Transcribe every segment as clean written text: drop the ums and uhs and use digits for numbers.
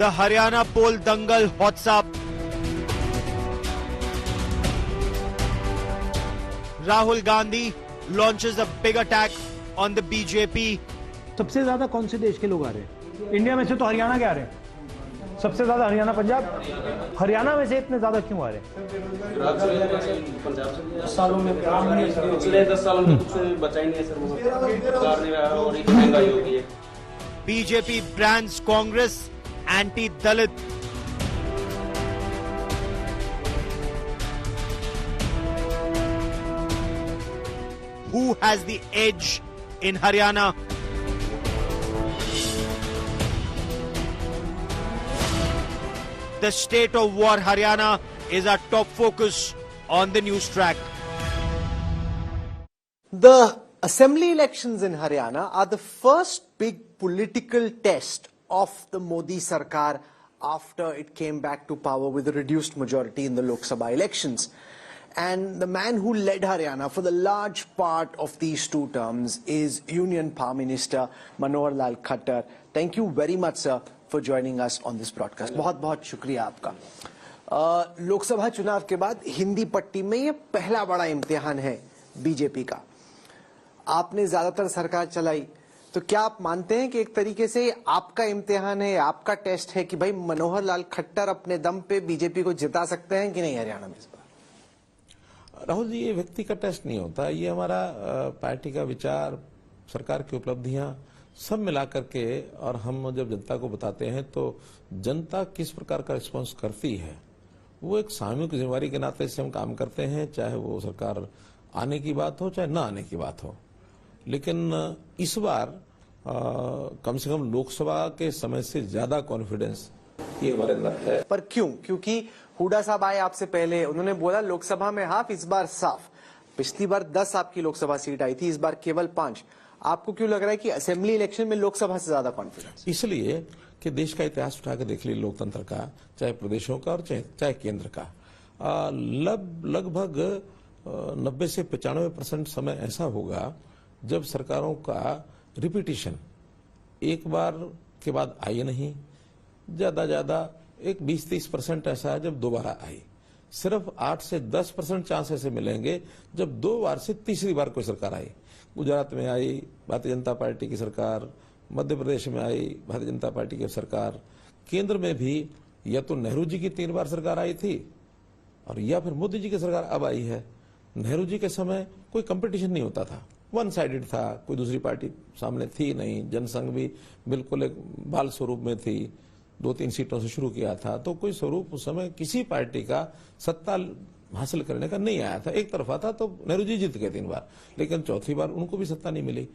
The Haryana poll dangle hots up. Rahul Gandhi launches a big attack on the BJP. सबसे ज्यादा कौन से देश के लोग आ रहे हैं? इंडिया में से तो हरियाणा के आ रहे हैं। सबसे ज्यादा हरियाणा, पंजाब। हरियाणा में से इतने ज्यादा क्यों आ रहे हैं? सालों में पिछले 10 सालों में कुछ बचा ही नहीं है सर। और एक महंगाई हो गई है। BJP brands Congress anti-Dalit. Who has the edge in Haryana? The state of war Haryana is our top focus on the news track. The assembly elections in Haryana are the first big political test of the Modi Sarkar after it came back to power with a reduced majority in the Lok Sabha elections. And the man who led Haryana for the large part of these 2 terms is Union Prime Minister Manohar Lal Khattar. Thank you very much, sir, for joining us on this broadcast. बहुत-बहुत शुक्रिया आपका। लोकसभा चुनाव के बाद हिंदी पट्टी में ये पहला बड़ा इम्तिहान है बीजेपी का। आपने ज्यादातर सरकार चलाई, तो क्या आप मानते हैं कि एक तरीके से आपका इम्तिहान है, आपका टेस्ट है कि भाई मनोहर लाल खट्टर अपने दम पे बीजेपी को जिता सकते हैं कि नहीं हरियाणा में इस बार? राहुल जी, ये व्यक्ति का टेस्ट नहीं होता, ये हमारा पार्टी का विचार, सरकार की उपलब्धियां सब मिला करके, और हम जब जनता को बताते हैं तो जनता किस प्रकार का रिस्पांस करती है, वो एक सामूहिक जिम्मेवारी के नाते से हम काम करते हैं, चाहे वो सरकार आने की बात हो चाहे ना आने की बात हो। लेकिन इस बार कम से कम लोकसभा के समय से ज्यादा कॉन्फिडेंस ये हमारे अंदर है। पर क्यों? क्योंकि हुडा साहब आए आपसे पहले, उन्होंने बोला लोकसभा में हाफ, इस बार साफ। पिछली बार 10 आपकी लोकसभा सीट आई थी, इस बार केवल 5। आपको क्यों लग रहा है कि असेंबली इलेक्शन में लोकसभा से ज्यादा कॉन्फिडेंस? इसलिए कि देश का इतिहास उठा के देख लीजिए, लोकतंत्र का, चाहे प्रदेशों का और चाहे केंद्र का, लगभग 90 से 95% समय ऐसा होगा जब सरकारों का रिपीटिशन एक बार के बाद आई नहीं, ज्यादा एक 20-30% ऐसा है जब दोबारा आई। सिर्फ 8 से 10% चांस ऐसे मिलेंगे जब 2 बार से तीसरी बार कोई सरकार आई। गुजरात में आई भारतीय जनता पार्टी की सरकार, मध्य प्रदेश में आई भारतीय जनता पार्टी की सरकार, केंद्र में भी या तो नेहरू जी की 3 बार सरकार आई थी और या फिर मोदी जी की सरकार अब आई है। नेहरू जी के समय कोई कंपटीशन नहीं होता था, वन साइडेड था, कोई दूसरी पार्टी सामने थी नहीं, जनसंघ भी बिल्कुल एक बाल स्वरूप में थी, 2-3 सीटों से शुरू किया था, तो कोई स्वरूप उस समय किसी पार्टी का सत्ता हासिल करने का नहीं आया था। एक तरफा था, तो नेहरू जी जीत गए 3 बार, लेकिन चौथी बार उनको भी सत्ता नहीं मिली।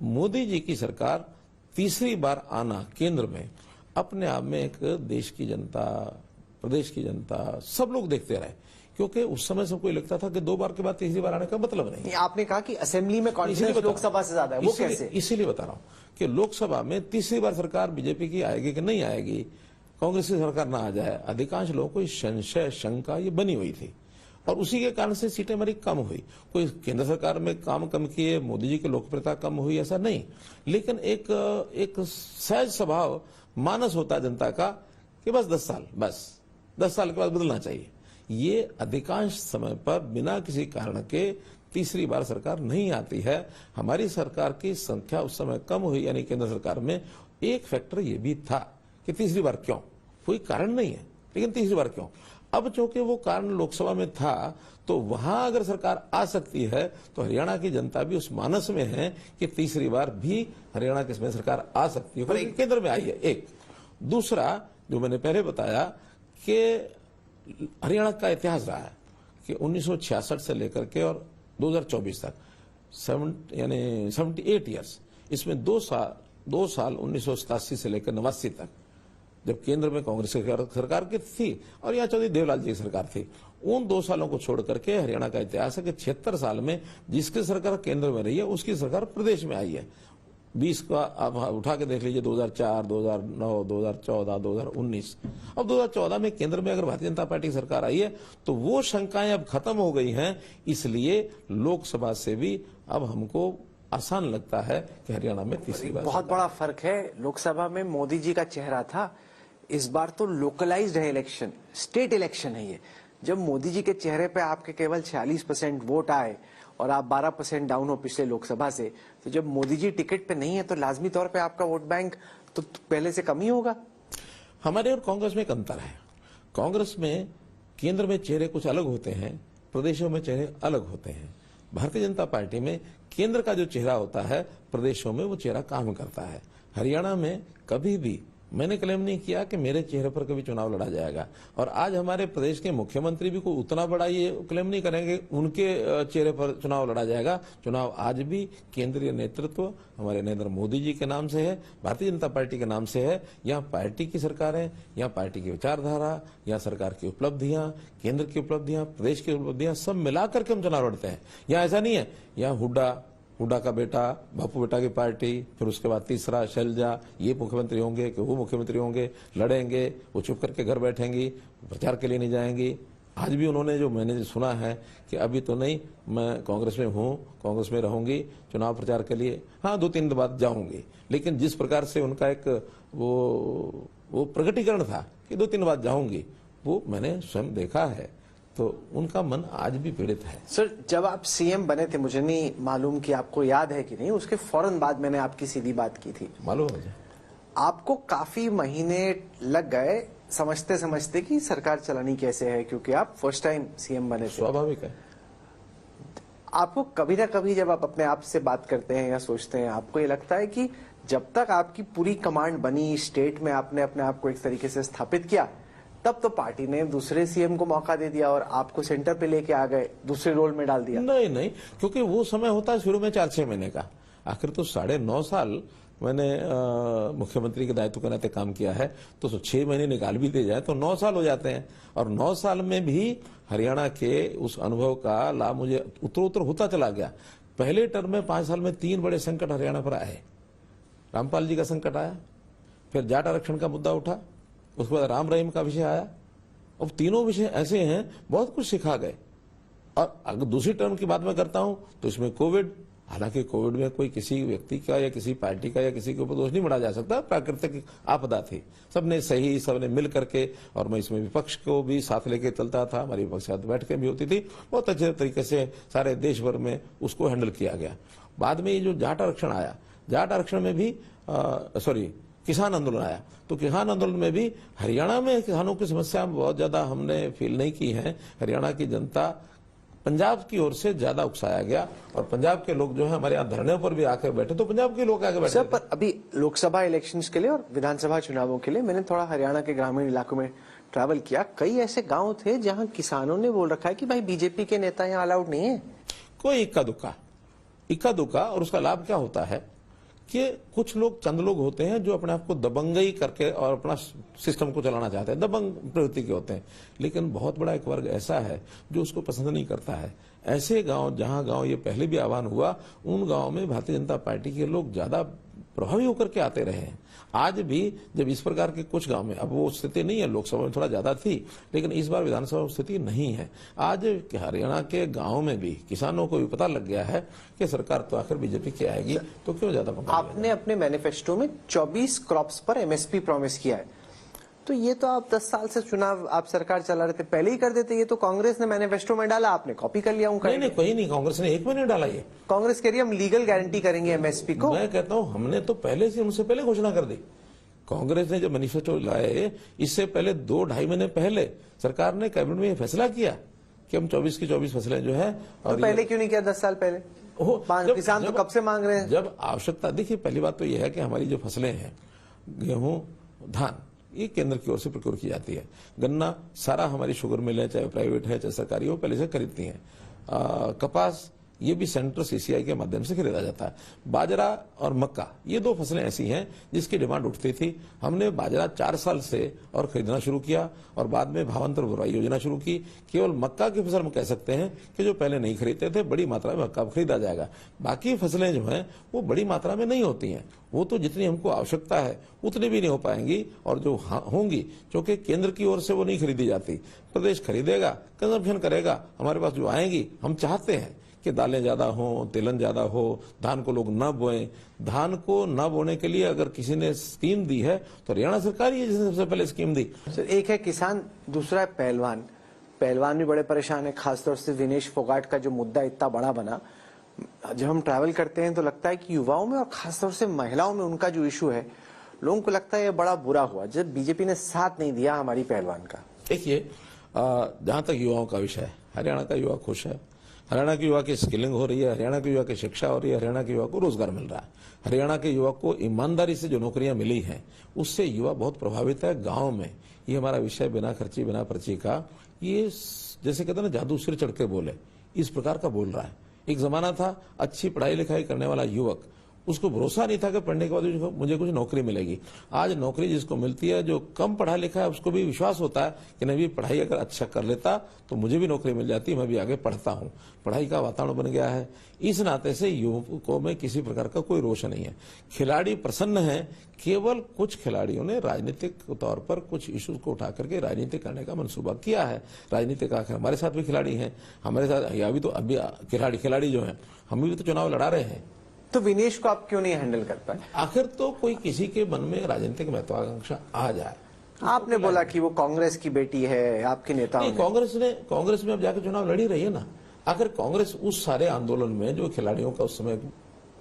मोदी जी की सरकार तीसरी बार आना केंद्र में अपने आप में एक देश की जनता, प्रदेश की जनता, सब लोग देखते रहे, क्योंकि उस समय सबको लगता था कि 2 बार के बाद तीसरी बार आने का मतलब नहीं। आपने कहा कि असेंबली में कॉन्फिडेंस लोकसभा से ज्यादा है, वो कैसे? इसीलिए बता रहा हूं कि लोकसभा में तीसरी बार सरकार बीजेपी की आएगी कि नहीं आएगी, कांग्रेस की सरकार ना आ जाए, अधिकांश लोगों को संशय, शंका ये बनी हुई थी, और उसी के कारण से सीटें हमारी कम हुई। कोई केंद्र सरकार में काम कम किए, मोदी जी की लोकप्रियता कम हुई, ऐसा नहीं, लेकिन एक सहज स्वभाव मानस होता है जनता का कि बस 10 साल के बाद बदलना चाहिए। ये अधिकांश समय पर बिना किसी कारण के तीसरी बार सरकार नहीं आती है। हमारी सरकार की संख्या उस समय कम हुई, यानी केंद्र सरकार में। एक फैक्टर ये भी था कि तीसरी बार क्यों, कोई कारण नहीं है, लेकिन तीसरी बार क्यों। अब चूंकि वो कारण लोकसभा में था, तो वहां अगर सरकार आ सकती है तो हरियाणा की जनता भी उस मानस में है कि तीसरी बार भी हरियाणा की सरकार आ सकती है, केंद्र में आई है। एक दूसरा जो मैंने पहले बताया कि हरियाणा का इतिहास रहा है कि 1966 से लेकर के और 2024 तक 78 ईयर्स, इसमें 2 साल 1987 से लेकर 89 तक जब केंद्र में कांग्रेस सरकार की थी और यहाँ चौधरी देवलाल जी की सरकार थी, उन 2 सालों को छोड़ करके हरियाणा का इतिहास है कि 76 साल में जिसकी सरकार केंद्र में रही है उसकी सरकार प्रदेश में आई है। 20 का आप उठा के देख लीजिए, 2004, 2009, 2014, 2019। अब 2014 में केंद्र में अगर भारतीय जनता पार्टी की सरकार आई है तो वो शंकाएं अब खत्म हो गई हैं, इसलिए लोकसभा से भी अब हमको आसान लगता है कि हरियाणा में तीसरी बार। बहुत बड़ा फर्क है, लोकसभा में मोदी जी का चेहरा था, इस बार तो लोकलाइज्ड है इलेक्शन, स्टेट इलेक्शन है ये। जब मोदी जी के चेहरे पे आपके केवल 46% वोट आए और आप 12% डाउन हो पिछले लोकसभा से, तो जब मोदी जी टिकट पे नहीं है तो लाजमी तौर पे आपका वोट बैंक तो पहले से कम ही होगा। हमारे और कांग्रेस में एक अंतर है। कांग्रेस में केंद्र में चेहरे कुछ अलग होते हैं, प्रदेशों में चेहरे अलग होते हैं। भारतीय जनता पार्टी में केंद्र का जो चेहरा होता है, प्रदेशों में वो चेहरा काम करता है। हरियाणा में कभी भी मैंने क्लेम नहीं किया कि मेरे चेहरे पर कभी चुनाव लड़ा जाएगा, और आज हमारे प्रदेश के मुख्यमंत्री भी कोई उतना बड़ा ये क्लेम नहीं करेंगे उनके चेहरे पर चुनाव लड़ा जाएगा। चुनाव आज भी केंद्रीय नेतृत्व हमारे नरेंद्र मोदी जी के नाम से है, भारतीय जनता पार्टी के नाम से है। यहाँ पार्टी की सरकार है, यहाँ पार्टी की विचारधारा, यहाँ सरकार की उपलब्धियां, केंद्र की उपलब्धियां, प्रदेश की उपलब्धियां सब मिलाकर के हम चुनाव लड़ते हैं। यहाँ ऐसा नहीं है यहाँ हुड्डा का बेटा, बापू बेटा की पार्टी, फिर उसके बाद तीसरा शैलजा, ये मुख्यमंत्री होंगे कि वो मुख्यमंत्री होंगे, लड़ेंगे, वो चुप करके घर बैठेंगी, प्रचार के लिए नहीं जाएंगी। आज भी उन्होंने जो मैंने सुना है कि अभी तो नहीं, मैं कांग्रेस में हूं, कांग्रेस में रहूंगी, चुनाव प्रचार के लिए हाँ 2-3 दिन बाद जाऊंगी। लेकिन जिस प्रकार से उनका एक वो प्रकटीकरण था कि 2-3 दिन बाद जाऊंगी, वो मैंने स्वयं देखा है, तो उनका मन आज भी पीड़ित है। सर, जब आप सीएम बने थे, मुझे नहीं मालूम कि आपको याद है कि नहीं, उसके फौरन बाद मैंने आपकी सीधी बात की थी। मालूम है मुझे। आपको काफी महीने लग गए समझते समझते कि सरकार चलानी कैसे है, क्योंकि आप फर्स्ट टाइम सीएम बने थे। स्वाभाविक है। आपको कभी ना कभी जब आप अपने आप से बात करते हैं या सोचते हैं, आपको ये लगता है कि जब तक आपकी पूरी कमांड बनी, स्टेट में आपने अपने आप को एक तरीके से स्थापित किया, तब तो पार्टी ने दूसरे सीएम को मौका दे दिया और आपको सेंटर पे लेके आ गए, दूसरे रोल में डाल दिया? नहीं, क्योंकि वो समय होता है शुरू में 4-6 महीने का। आखिर तो 9.5 साल मैंने मुख्यमंत्री के दायित्व के नाते काम किया है, तो 6 महीने निकाल भी दे जाए तो 9 साल हो जाते हैं। और 9 साल में भी हरियाणा के उस अनुभव का लाभ मुझे उत्तर होता चला गया। पहले टर्म में 5 साल में 3 बड़े संकट हरियाणा पर आए। रामपाल जी का संकट आया, फिर जाट आरक्षण का मुद्दा उठा, उसके बाद राम रहीम का विषय आया, और तीनों विषय ऐसे हैं बहुत कुछ सिखा गए। और अगर दूसरी टर्म की बात मैं करता हूं तो इसमें कोविड, हालांकि कोविड में कोई किसी व्यक्ति का या किसी पार्टी का या किसी के ऊपर दोष नहीं बढ़ा जा सकता, प्राकृतिक आपदा थी, सबने सबने मिल करके, और मैं इसमें विपक्ष को भी साथ लेके चलता था, हमारी विपक्ष साथ बैठकें भी होती थी, बहुत अच्छे तरीके से सारे देश भर में उसको हैंडल किया गया। बाद में ये जो जाट आरक्षण आया, जाट आरक्षण में भी किसान आंदोलन आया, तो किसान आंदोलन में भी हरियाणा में किसानों की समस्या बहुत ज्यादा हमने फील नहीं की है। हरियाणा की जनता पंजाब की ओर से ज्यादा उकसाया गया, और पंजाब के लोग जो है हमारे यहाँ धरने पर भी आकर बैठे, तो पंजाब के लोग आके बैठे। सर, पर अभी लोकसभा इलेक्शंस के लिए और विधानसभा चुनावों के लिए मैंने थोड़ा हरियाणा के ग्रामीण इलाकों में ट्रैवल किया। कई ऐसे गांव थे जहां किसानों ने बोल रखा है कि भाई बीजेपी के नेता यहाँ अलाउड नहीं है। कोई इक्का दुक्का, और उसका लाभ क्या होता है कि कुछ लोग, चंद लोग होते हैं जो अपने आप को दबंगई करके और अपना सिस्टम को चलाना चाहते हैं, दबंग प्रवृत्ति के होते हैं। लेकिन बहुत बड़ा एक वर्ग ऐसा है जो उसको पसंद नहीं करता है। ऐसे गांव, जहां गांव ये पहले भी आह्वान हुआ, उन गांव में भारतीय जनता पार्टी के लोग ज्यादा प्रभावी होकर के आते रहे हैं। आज भी जब इस प्रकार के कुछ गांव में, अब वो स्थिति नहीं है, लोकसभा में थोड़ा ज्यादा थी, लेकिन इस बार विधानसभा में स्थिति नहीं है। आज हरियाणा के गांव में भी किसानों को भी पता लग गया है कि सरकार तो आखिर बीजेपी की आएगी, तो क्यों ज्यादा पंगा। आपने अपने मैनिफेस्टो में 24 क्रॉप्स पर एमएसपी प्रॉमिस किया है, तो ये तो आप 10 साल से चुनाव आप सरकार चला रहे थे, पहले ही कर देते। ये तो कांग्रेस ने मैनिफेस्टो में डाला, आपने कॉपी कर लिया। नहीं, कोई नहीं, कांग्रेस ने एक महीने डाला। ये कांग्रेस कह रही है हम लीगल गारंटी करेंगे एमएसपी को। मैं कहता हूं हमने तो पहले से, उनसे पहले घोषणा कर दी। कांग्रेस ने जब मैनिफेस्टो लाए, इससे पहले 2-2.5 महीने पहले सरकार ने कैबिनेट में फैसला किया कि हम 24 की 24 फसलें जो है। और पहले क्यों नहीं किया 10 साल पहले? किसान तो कब से मांग रहे हैं। जब आवश्यकता, देखिए पहली बात तो यह है कि हमारी जो फसलें हैं, गेहूं, धान, ये केंद्र की ओर से प्रोक्योर की जाती है। गन्ना सारा हमारी शुगर मिल है, चाहे प्राइवेट है चाहे सरकारी, वो पहले से खरीदती हैं। कपास, ये भी सेंट्रल सीसीआई के माध्यम से खरीदा जाता है। बाजरा और मक्का, ये 2 फसलें ऐसी हैं जिसकी डिमांड उठती थी। हमने बाजरा 4 साल से और खरीदना शुरू किया, और बाद में भावांतर बुराई योजना शुरू की। केवल मक्का की फसल हम कह सकते हैं कि जो पहले नहीं खरीदते थे, बड़ी मात्रा में मक्का खरीदा जाएगा। बाकी फसलें जो हैं वो बड़ी मात्रा में नहीं होती हैं, वो तो जितनी हमको आवश्यकता है उतनी भी नहीं हो पाएंगी, और जो होंगी क्योंकि केंद्र की ओर से वो नहीं खरीदी जाती, प्रदेश खरीदेगा, कंजम्पशन करेगा, हमारे पास जो आएंगी, हम चाहते हैं कि दालें ज्यादा हो, तेलन ज्यादा हो, धान को लोग न बोएं। धान को न बोने के लिए अगर किसी ने स्कीम दी है तो हरियाणा सरकार ही है जिसने सबसे पहले स्कीम दी। सर, एक है किसान, दूसरा है पहलवान। पहलवान भी बड़े परेशान है, खासतौर से विनेश फोगाट का जो मुद्दा इतना बड़ा बना। जब हम ट्रैवल करते हैं तो लगता है कि युवाओं में और खासतौर से महिलाओं में उनका जो इशू है, लोगों को लगता है ये बड़ा बुरा हुआ जब बीजेपी ने साथ नहीं दिया हमारी पहलवान का। देखिए, जहां तक युवाओं का विषय है, हरियाणा का युवा खुश है। हरियाणा के युवा की स्किलिंग हो रही है, हरियाणा के युवा की शिक्षा हो रही है, हरियाणा के युवा को रोजगार मिल रहा है, हरियाणा के युवा को ईमानदारी से जो नौकरियां मिली हैं उससे युवा बहुत प्रभावित है। गांव में ये हमारा विषय बिना खर्ची बिना पर्ची का, ये जैसे कहते हैं ना जादू सिर चढ़ के बोले, इस प्रकार का बोल रहा है। एक जमाना था अच्छी पढ़ाई लिखाई करने वाला युवक, उसको भरोसा नहीं था कि पढ़ने के बाद मुझे कुछ नौकरी मिलेगी। आज नौकरी जिसको मिलती है, जो कम पढ़ा लिखा है उसको भी विश्वास होता है कि नहीं भी पढ़ाई अगर अच्छा कर लेता तो मुझे भी नौकरी मिल जाती, मैं भी आगे पढ़ता हूं। पढ़ाई का वातावरण बन गया है। इस नाते से युवकों में किसी प्रकार का कोई रोष नहीं है। खिलाड़ी प्रसन्न है, केवल कुछ खिलाड़ियों ने राजनीतिक तौर पर कुछ इश्यूज को उठा करके राजनीति करने का मंसूबा किया है। राजनीति का आखिर हमारे साथ भी खिलाड़ी हैं, हमारे साथ अभी तो अभी खिलाड़ी जो है, हम भी तो चुनाव लड़ा रहे हैं। तो विनेश को आप क्यों नहीं हैंडल कर पाए? आखिर तो कोई किसी के मन में राजनीतिक महत्वाकांक्षा आ जाए। आपने बोला कि वो कांग्रेस की बेटी है, आपके नेताओं ने। कांग्रेस में अब जाकर चुनाव लड़ी रही है ना। आखिर कांग्रेस उस सारे आंदोलन में जो खिलाड़ियों का उस समय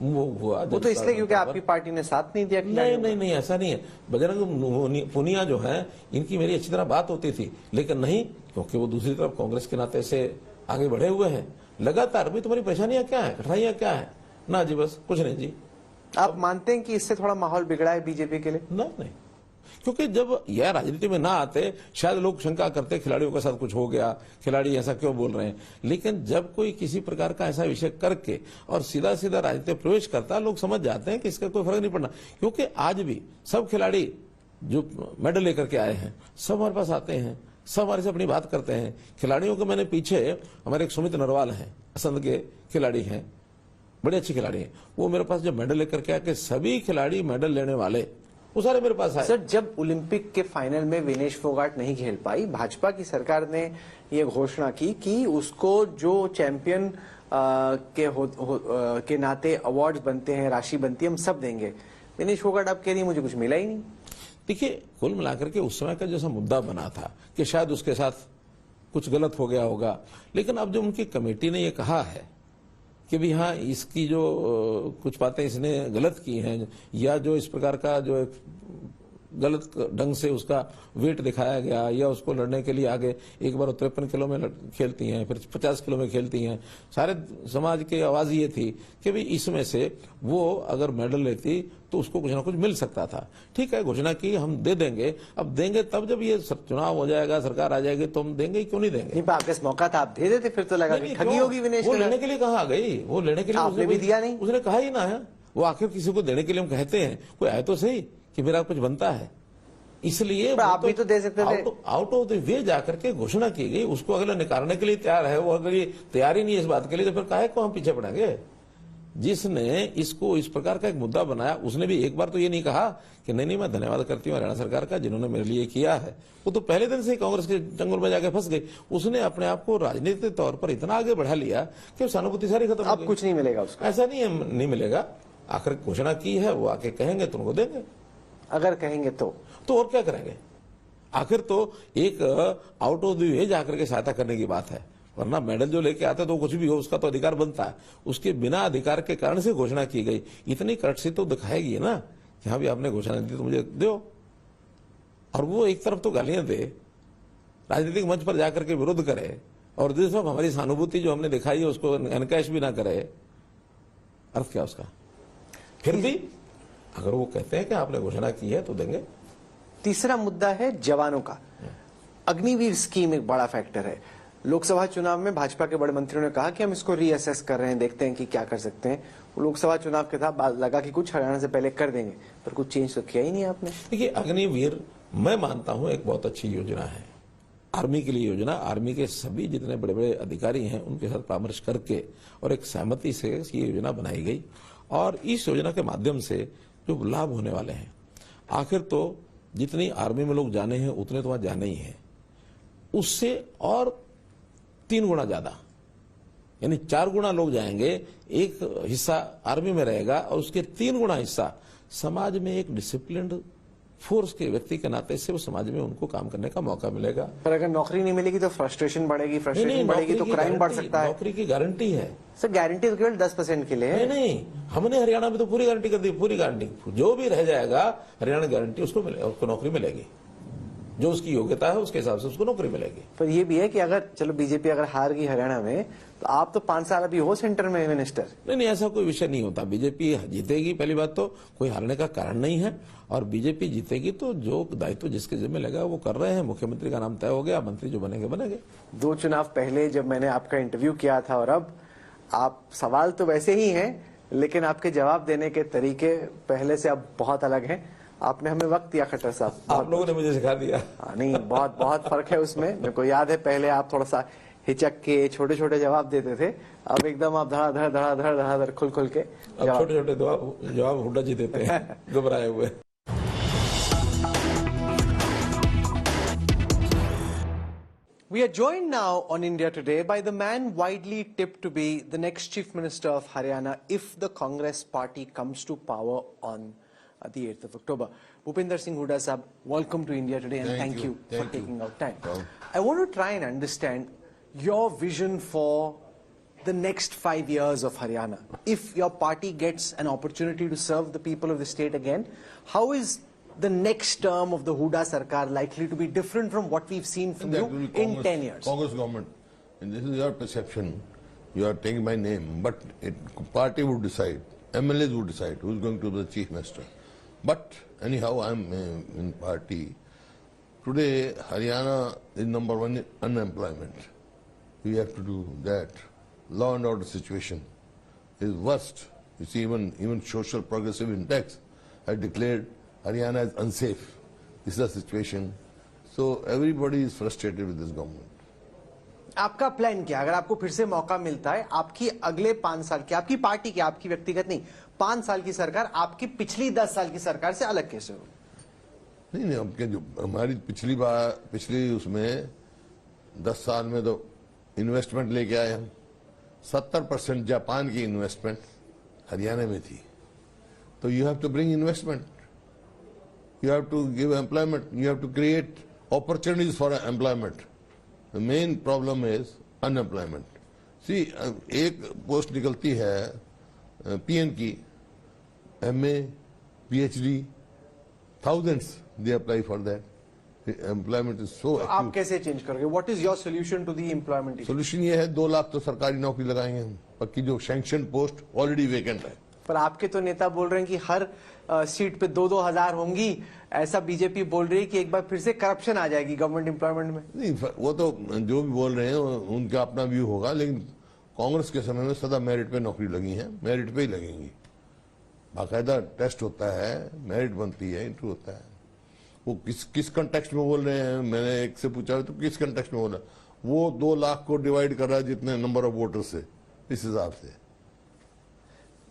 हुआ, वो तो इसलिए क्योंकि आपकी पार्टी ने साथ नहीं दिया। नहीं, ऐसा नहीं है। बजरंग पुनिया जो है, इनकी मेरी अच्छी तरह बात होती थी, लेकिन नहीं, क्योंकि वो दूसरी तरफ कांग्रेस के नाते से आगे बढ़े हुए हैं लगातार। भी तुम्हारी परेशानियां क्या है, कठिनाइयां क्या है? ना जी, बस कुछ नहीं जी। आप मानते हैं कि इससे थोड़ा माहौल बिगड़ा है बीजेपी के लिए? नहीं, क्योंकि जब यह राजनीति में ना आते शायद लोग शंका करते खिलाड़ियों के साथ कुछ हो गया, खिलाड़ी ऐसा क्यों बोल रहे हैं। लेकिन जब कोई किसी प्रकार का ऐसा विषय करके और सीधा सीधा राजनीति में प्रवेश करता, लोग समझ जाते हैं कि इसका कोई फर्क नहीं पड़ना। क्योंकि आज भी सब खिलाड़ी जो मेडल लेकर के आए हैं, सब हमारे पास आते हैं, सब हमारे से अपनी बात करते हैं। खिलाड़ियों को मैंने पीछे, हमारे एक सुमित नरवाल हैं, असंध के खिलाड़ी हैं, बड़े अच्छे खिलाड़ी हैं, वो मेरे पास जब मेडल लेकर के आके सभी खिलाड़ी मेडल लेने वाले वो सारे मेरे पास आए। सर, जब ओलंपिक के फाइनल में विनेश फोगाट नहीं खेल पाई, भाजपा की सरकार ने ये घोषणा की कि उसको जो चैंपियन के नाते अवार्ड्स बनते हैं, राशि बनती है, हम सब देंगे। विनेश फोगाट अब कह रही मुझे कुछ मिला ही नहीं। देखिए, कुल मिलाकर के उस समय का जैसा मुद्दा बना था कि शायद उसके साथ कुछ गलत हो गया होगा, लेकिन अब जो उनकी कमेटी ने ये कहा है कि भी हाँ, इसकी जो कुछ बातें इसने गलत की हैं, या जो इस प्रकार का जो एक गलत ढंग से उसका वेट दिखाया गया, या उसको लड़ने के लिए आगे एक बार 53 किलो में खेलती हैं, फिर 50 किलो में खेलती हैं, सारे समाज की आवाज ये थी कि भी इसमें से वो अगर मेडल लेती तो उसको कुछ ना कुछ मिल सकता था। ठीक है, घोषणा की, हम दे देंगे। अब देंगे तब जब ये चुनाव हो जाएगा, सरकार आ जाएगी, तो हम देंगे, क्यों नहीं देंगे? नहीं, आपके मौका था, आप दे देते, फिर तो लगा ठगी होगी विनेश। वो लेने के लिए कहाँ आ गई? वो लेने के लिए आपने भी दिया नहीं, उसने कहा ही ना है। वो आखिर किसी को देने के लिए हम कहते हैं, कोई आए तो सही कि मेरा कुछ बनता है, इसलिए आप भी तो दे सकते थे। आउट ऑफ द वे जाकर के घोषणा की गई, उसको अगले निकारने के लिए तैयार है। वो अगर ये तैयार ही नहीं है इस बात के लिए, तो फिर काहे को हम पीछे पड़ेंगे? जिसने इसको इस प्रकार का एक मुद्दा बनाया, उसने भी एक बार तो ये नहीं कहा कि नहीं, मैं धन्यवाद करती हूँ हरियाणा सरकार का जिन्होंने मेरे लिए किया है। वो तो पहले दिन से ही कांग्रेस के चंगुल में जाके फंस गई। उसने अपने आप को राजनीतिक तौर पर इतना आगे बढ़ा लिया कि सहानुभूति सारी खत्म हो गई। अब कुछ नहीं मिलेगा उसका? ऐसा नहीं मिलेगा। आखिर घोषणा की है, वो आके कहेंगे तो उनको देंगे। अगर कहेंगे तो और क्या करेंगे? आखिर तो एक आउट ऑफ द वे जाकर के सहायता करने की बात है, वरना मेडल जो लेके आते तो कुछ भी हो उसका तो अधिकार बनता है। उसके बिना अधिकार के कारण से घोषणा की गई, इतनी कर्टसी तो दिखाएगी ना कि हाँ भी आपने घोषणा दी तो मुझे दो। और वो एक तरफ तो गालियां दे, राजनीतिक मंच पर जाकर के विरोध करे, और दूसरी तरफ हमारी सहानुभूति जो हमने दिखाई है उसको एनकैश भी ना करे। अर्थ क्या उसका? फिर भी अगर वो कहते हैं कि आपने घोषणा की है तो देंगे। तीसरा मुद्दा है जवानों का। अग्निवीर स्कीम एक बड़ा फैक्टर है। लोकसभा चुनाव में भाजपा के बड़े मंत्रियों ने कहा कि हम इसको रीअसेस कर रहे हैं, देखते हैं कि क्या कर सकते हैं। लोकसभा चुनाव के साथ लगा कि कुछ हरियाणा से पहले कर देंगे, पर कुछ चेंज तो किया ही नहीं आपने। देखिए, अग्निवीर मैं मानता हूं एक बहुत अच्छी योजना है, आर्मी के लिए योजना। आर्मी के सभी जितने बड़े बड़े अधिकारी हैं उनके साथ परामर्श करके और एक सहमति से ये योजना बनाई गई, और इस योजना के माध्यम से जो लाभ होने वाले हैं, आखिर तो जितनी आर्मी में लोग जाने हैं उतने तो वहां जाने ही हैं, उससे और 3 गुना ज्यादा यानी 4 गुना लोग जाएंगे, एक हिस्सा आर्मी में रहेगा और उसके 3 गुना हिस्सा समाज में एक डिसिप्लिन्ड फोर्स के व्यक्ति के नाते से वो समाज में उनको काम करने का मौका मिलेगा। पर अगर नौकरी नहीं मिलेगी तो फ्रस्ट्रेशन बढ़ेगी, फ्रस्ट्रेशन बढ़ेगी तो क्राइम बढ़ सकता है। नौकरी की गारंटी है सर, गारंटी तो केवल 10% के लिए है। नहीं, हमने हरियाणा में तो पूरी गारंटी कर दी, पूरी गारंटी। जो भी रह जाएगा हरियाणा गारंटी उसको नौकरी मिलेगी, जो उसकी योग्यता है उसके हिसाब से उसको नौकरी मिलेगी। पर ये भी है कि अगर चलो बीजेपी अगर हार गई हरियाणा में तो आप तो 5 साल अभी हो सेंटर में मिनिस्टर। नहीं, ऐसा कोई विषय नहीं होता। बीजेपी जीतेगी, पहली बात तो कोई हारने का कारण नहीं है, और बीजेपी जीतेगी तो जो दायित्व जिसके जिम्मे लगा वो कर रहे हैं। मुख्यमंत्री का नाम तय हो गया, मंत्री जो बनेंगे बनेंगे। 2 चुनाव पहले जब मैंने आपका इंटरव्यू किया था और अब आप सवाल तो वैसे ही हैं, लेकिन आपके जवाब देने के तरीके पहले से अब बहुत अलग हैं। आपने हमें वक्त दिया खट्टर साहब, आप लोगों ने मुझे सिखा दिया। नहीं, बहुत बहुत फर्क है उसमें। मेरे को याद है पहले आप थोड़ा सा हिचक के छोटे छोटे जवाब देते थे, अब एकदम आप धड़ाधड़ खुल के अब छोटे छोटे जवाब हुड्डा जी देते हैं घबराए हुए। We are joined now on India Today by the man widely tipped to be the next Chief Minister of Haryana if the Congress party comes to power on the 8th of October. Bhupinder Singh Hooda Sahab, welcome to India Today and thank you for taking out time. I want to try and understand your vision for the next 5 years of Haryana. If your party gets an opportunity to serve the people of the state again, how is the next term of the Hooda Sarkar likely to be different from what we've seen from you in 10 years? Congress government, and this is your perception, you are taking my name, but party would decide, MLAs would decide who is going to be the chief minister. But anyhow, I am in party. Today, Haryana is number 1 in unemployment. We have to do that. Law and order situation is worst. You see, even Social Progressive Index had declared Haryana is unsafe. This is the situation. So everybody is frustrated with this government. आपका plan क्या? अगर आपको फिर से मौका मिलता है, आपकी अगले 5 साल की, आपकी पार्टी की, आपकी व्यक्तिगत नहीं, 5 साल की सरकार आपकी पिछली 10 साल की सरकार से अलग कैसे हो? नहीं, अब जो हमारी पिछली उसमें 10 साल में तो इन्वेस्टमेंट लेके आए हम। 70% जापान की इन्वेस्टमेंट हरियाणा में थी। तो you have to bring investment, you have to give employment, you have to create opportunities for employment. The main problem is unemployment. See, एक पोस्ट निकलती है PN की, MA, PhD, thousands they apply for that. The employment is so acute. आप कैसे change करोगे? What is your solution to the employment issue? Solution ये है 2 लाख तो सरकारी नौकरी लगाएंगे हम, पक्की जो सैंक्शन पोस्ट ऑलरेडी वेकेंट है। पर आपके तो नेता बोल रहे हैं कि हर सीट पे 2-2 हजार होंगी, ऐसा बीजेपी बोल रही है कि एक बार फिर से करप्शन आ जाएगी गवर्नमेंट एम्प्लॉयमेंट में। नहीं, वो तो जो भी बोल रहे हैं उनका अपना व्यू होगा, लेकिन कांग्रेस के समय में सदा मेरिट पे नौकरी लगी है, मेरिट पे ही लगेंगी। बाकायदा टेस्ट होता है, मेरिट बनती है, इंटरव्यू होता है। वो किस कंटेक्स्ट में बोल रहे हैं, मैंने एक से पूछा तो किस कंटेक्स्ट में बोल रहा है? वो 2 लाख को डिवाइड कर रहा है जितने नंबर ऑफ वोटर्स है, इस हिसाब से।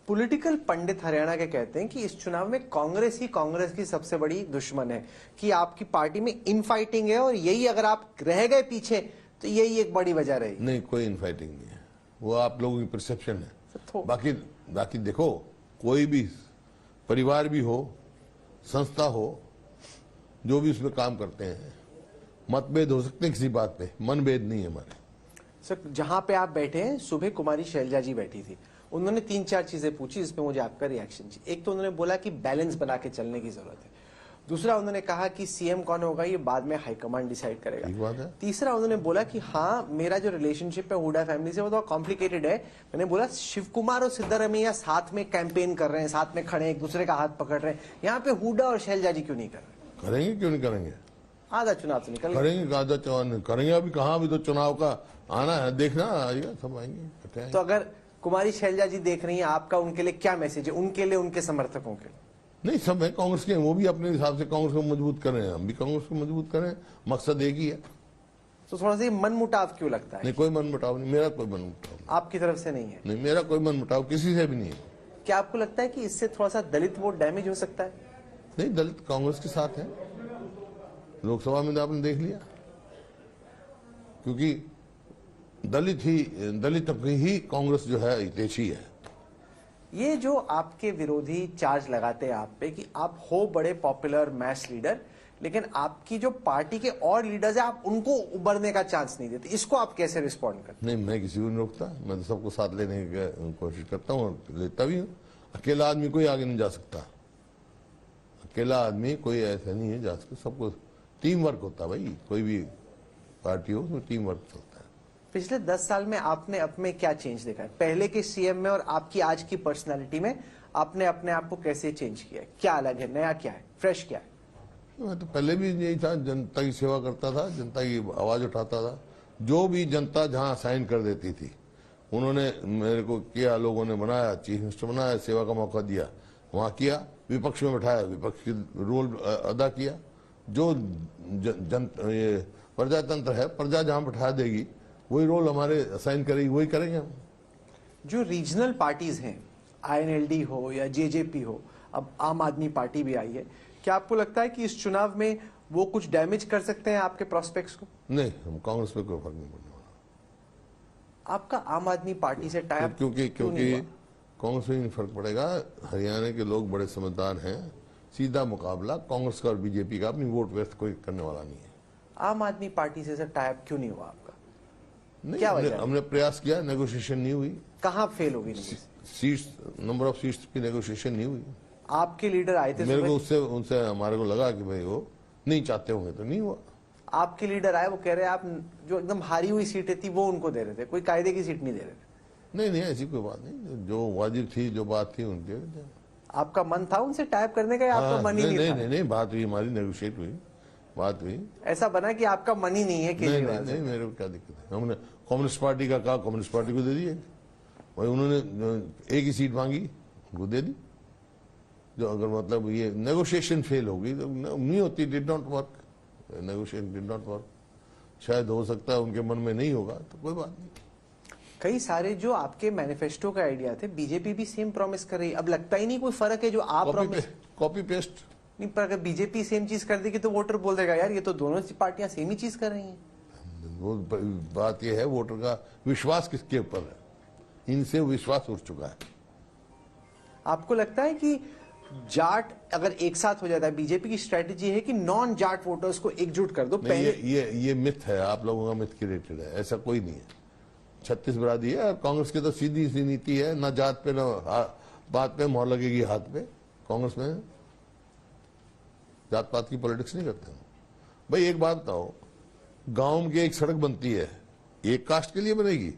पॉलिटिकल पंडित हरियाणा के कहते हैं कि इस चुनाव में कांग्रेस ही कांग्रेस की सबसे बड़ी दुश्मन है, कि आपकी पार्टी में इनफाइटिंग है और यही अगर आप रह गए पीछे तो यही एक बड़ी वजह रहेगी। नहीं, कोई इनफाइटिंग नहीं है, वो आप लोगों की परसेप्शन है। बाकी देखो, कोई भी परिवार भी हो, संस्था हो, जो भी उसमें काम करते हैं, मतभेद हो सकते हैं किसी बात पे, मनभेद नहीं है हमारे। सर, जहां पे आप बैठे हैं, सुबह कुमारी शैलजा जी बैठी थी, उन्होंने 3-4 चीजें पूछी जिसपे मुझे आपका रिएक्शन चाहिए। एक तो उन्होंने बोला कि बैलेंस बना के चलने की जरूरत है। दूसरा, उन्होंने कहा कि सीएम कौन होगा ये बाद में हाईकमांड डिसाइड करेगा। तीसरा, उन्होंने बोला कि हाँ, मेरा जो रिलेशनशिप है हुडा फैमिली से वो तो कॉम्प्लिकेटेड है। मैंने बोला शिव कुमार और सिद्धारमैया साथ में कैंपेन कर रहे हैं, साथ में खड़े, एक दूसरे का हाथ पकड़ रहे हैं, यहाँ पे हुडा और शैलजा जी क्यों नहीं कर रहे? करेंगे, क्यों नहीं करेंगे? आधा चुनाव तो निकल करेंगे, आधा चुनाव करेंगे। अभी कहाँ, अभी तो चुनाव का आना है, देखना आएगा, सब आएंगे। तो अगर कुमारी शैलजा जी देख रही हैं, आपका उनके लिए क्या मैसेज है? उनके लिए, उनके समर्थकों के लिए? नहीं, सब है कांग्रेस के, वो भी अपने हिसाब से कांग्रेस को मजबूत कर रहे हैं, हम भी कांग्रेस को मजबूत करें, मकसद एक ही है। तो थोड़ा सा मन मुटाव क्यों लगता है? नहीं, कोई मन मुटाव नहीं, मेरा कोई मन मुटाव आपकी तरफ से नहीं है? नहीं, मेरा कोई मन मुटाव किसी से भी नहीं है। क्या आपको लगता है कि इससे थोड़ा सा दलित वोट डैमेज हो सकता है? नहीं, दलित कांग्रेस के साथ है, लोकसभा में तो आपने देख लिया, क्योंकि दलित की ही कांग्रेस जो है हितैषी है। ये जो आपके विरोधी चार्ज लगाते हैं आप पे कि आप हो बड़े पॉपुलर मैस लीडर, लेकिन आपकी जो पार्टी के और लीडर्स हैं आप उनको उभरने का चांस नहीं देते, इसको आप कैसे रिस्पॉन्ड करते नहीं, मैं किसी को नहीं रोकता, मैं तो सबको साथ लेने की कोशिश करता हूँ और लेता भी हूँ। अकेला आदमी कोई आगे नहीं जा सकता, अकेला आदमी कोई ऐसा नहीं है जा सकता, सबको टीम वर्क होता है भाई, कोई भी पार्टी हो उसमें टीम वर्क चलता है। पिछले 10 साल में आपने अपने क्या चेंज देखा है, पहले के सीएम में और आपकी आज की पर्सनालिटी में आपने अपने आप को कैसे चेंज किया है? क्या अलग है, नया क्या है, फ्रेश क्या है? मैं तो पहले भी यही था, जनता की सेवा करता था, जनता की आवाज उठाता था। जो भी जनता जहां साइन कर देती थी उन्होंने मेरे को किया, लोगों ने बनाया, चीफ मिनिस्टर बनाया, सेवा का मौका दिया, वहां किया, विपक्ष में बैठाया, विपक्ष की रोल अदा किया। जो ये प्रजातंत्र है, प्रजा जहां बैठा देगी वही रोल हमारे असाइन करेगी, वही करेंगे हम। जो रीजनल पार्टीज हैं, आईएनएलडी हो या जेजेपी हो, अब आम आदमी पार्टी भी आई है, क्या आपको लगता है कि इस चुनाव में वो कुछ डैमेज कर सकते हैं आपके प्रोस्पेक्ट्स को? नहीं, हम कांग्रेस पे कोई फर्क नहीं पड़ने वाला। आपका आम आदमी पार्टी से टाई अप क्योंकि क्यों नहीं हुआ? कांग्रेस में नहीं फर्क पड़ेगा। हरियाणा के लोग बड़े समझदार हैं, सीधा मुकाबला कांग्रेस का और बीजेपी का, अपनी वोट व्यस्त कोई करने वाला नहीं है। आम आदमी पार्टी से टाई अप क्यों नहीं हुआ आपका? नहीं, क्या वजह है? हमने प्रयास किया, नेगोशिएशन नहीं हुई। कहाँ फेल होगी? सीट्स, नंबर ऑफ सीट्स की नेगोशिएशन नहीं हुई। आपके लीडर आए थे, मेरे को उनसे हमारे को लगा कि भाई वो नहीं चाहते होंगे तो नहीं हुआ। आपके लीडर आए, वो कह रहे हैं आप जो एकदम हारी हुई सीटें थी वो उनको दे रहे थे, कोई कायदे की सीट नहीं दे रहे थे। नहीं, ऐसी कोई बात नहीं, जो वाजिब थी, जो बात थी उनके। आपका मन था उनसे टाइप करने का या आपका मन ही नहीं था? नहीं, बात हुई हमारी, नेगोशिएट हुई, बात हुई। ऐसा बना कि आपका मन ही नहीं है केजरीवाल से? नहीं, मेरे को क्या दिक्कत है। हमने कम्युनिस्ट पार्टी का कहा, कम्युनिस्ट पार्टी को दे दिए भाई, उन्होंने एक ही सीट मांगी, वो दे दी। जो अगर मतलब ये नेगोशिएशन फेल होगी तो नहीं होती, did not work, negotiation did not work. शायद हो सकता है उनके मन में नहीं होगा तो कोई बात नहीं। कई सारे जो आपके मैनिफेस्टो का आइडिया थे, बीजेपी भी सेम प्रॉमिस कर रही है, अब लगता ही नहीं कोई फर्क है जो आप प्रॉमिस। कॉपी पेस्ट नहीं, पर अगर बीजेपी सेम चीज कर देगी तो वोटर बोल देगा यार ये तो दोनों पार्टियां सेम ही चीज कर रही हैं। वो बात ये है, वोटर का विश्वास किसके ऊपर है, इनसे विश्वास उठ चुका है। आपको लगता है कि जाट अगर एक साथ हो जाता है, बीजेपी की स्ट्रेटेजी है कि नॉन जाट वोटर्स को एकजुट कर दो? पहले ये मिथ है, आप लोगों का मिथ क्रिएटेड है, ऐसा कोई नहीं है। 36 बरादरी है, कांग्रेस की तो सीधी सी नीति है, ना जात पे ना बात पे मोहर लगेगी हाथ पे। कांग्रेस में जात पात की पॉलिटिक्स नहीं करते भाई। एक बात बताओ, गांव में एक सड़क बनती है एक कास्ट के लिए बनेगी,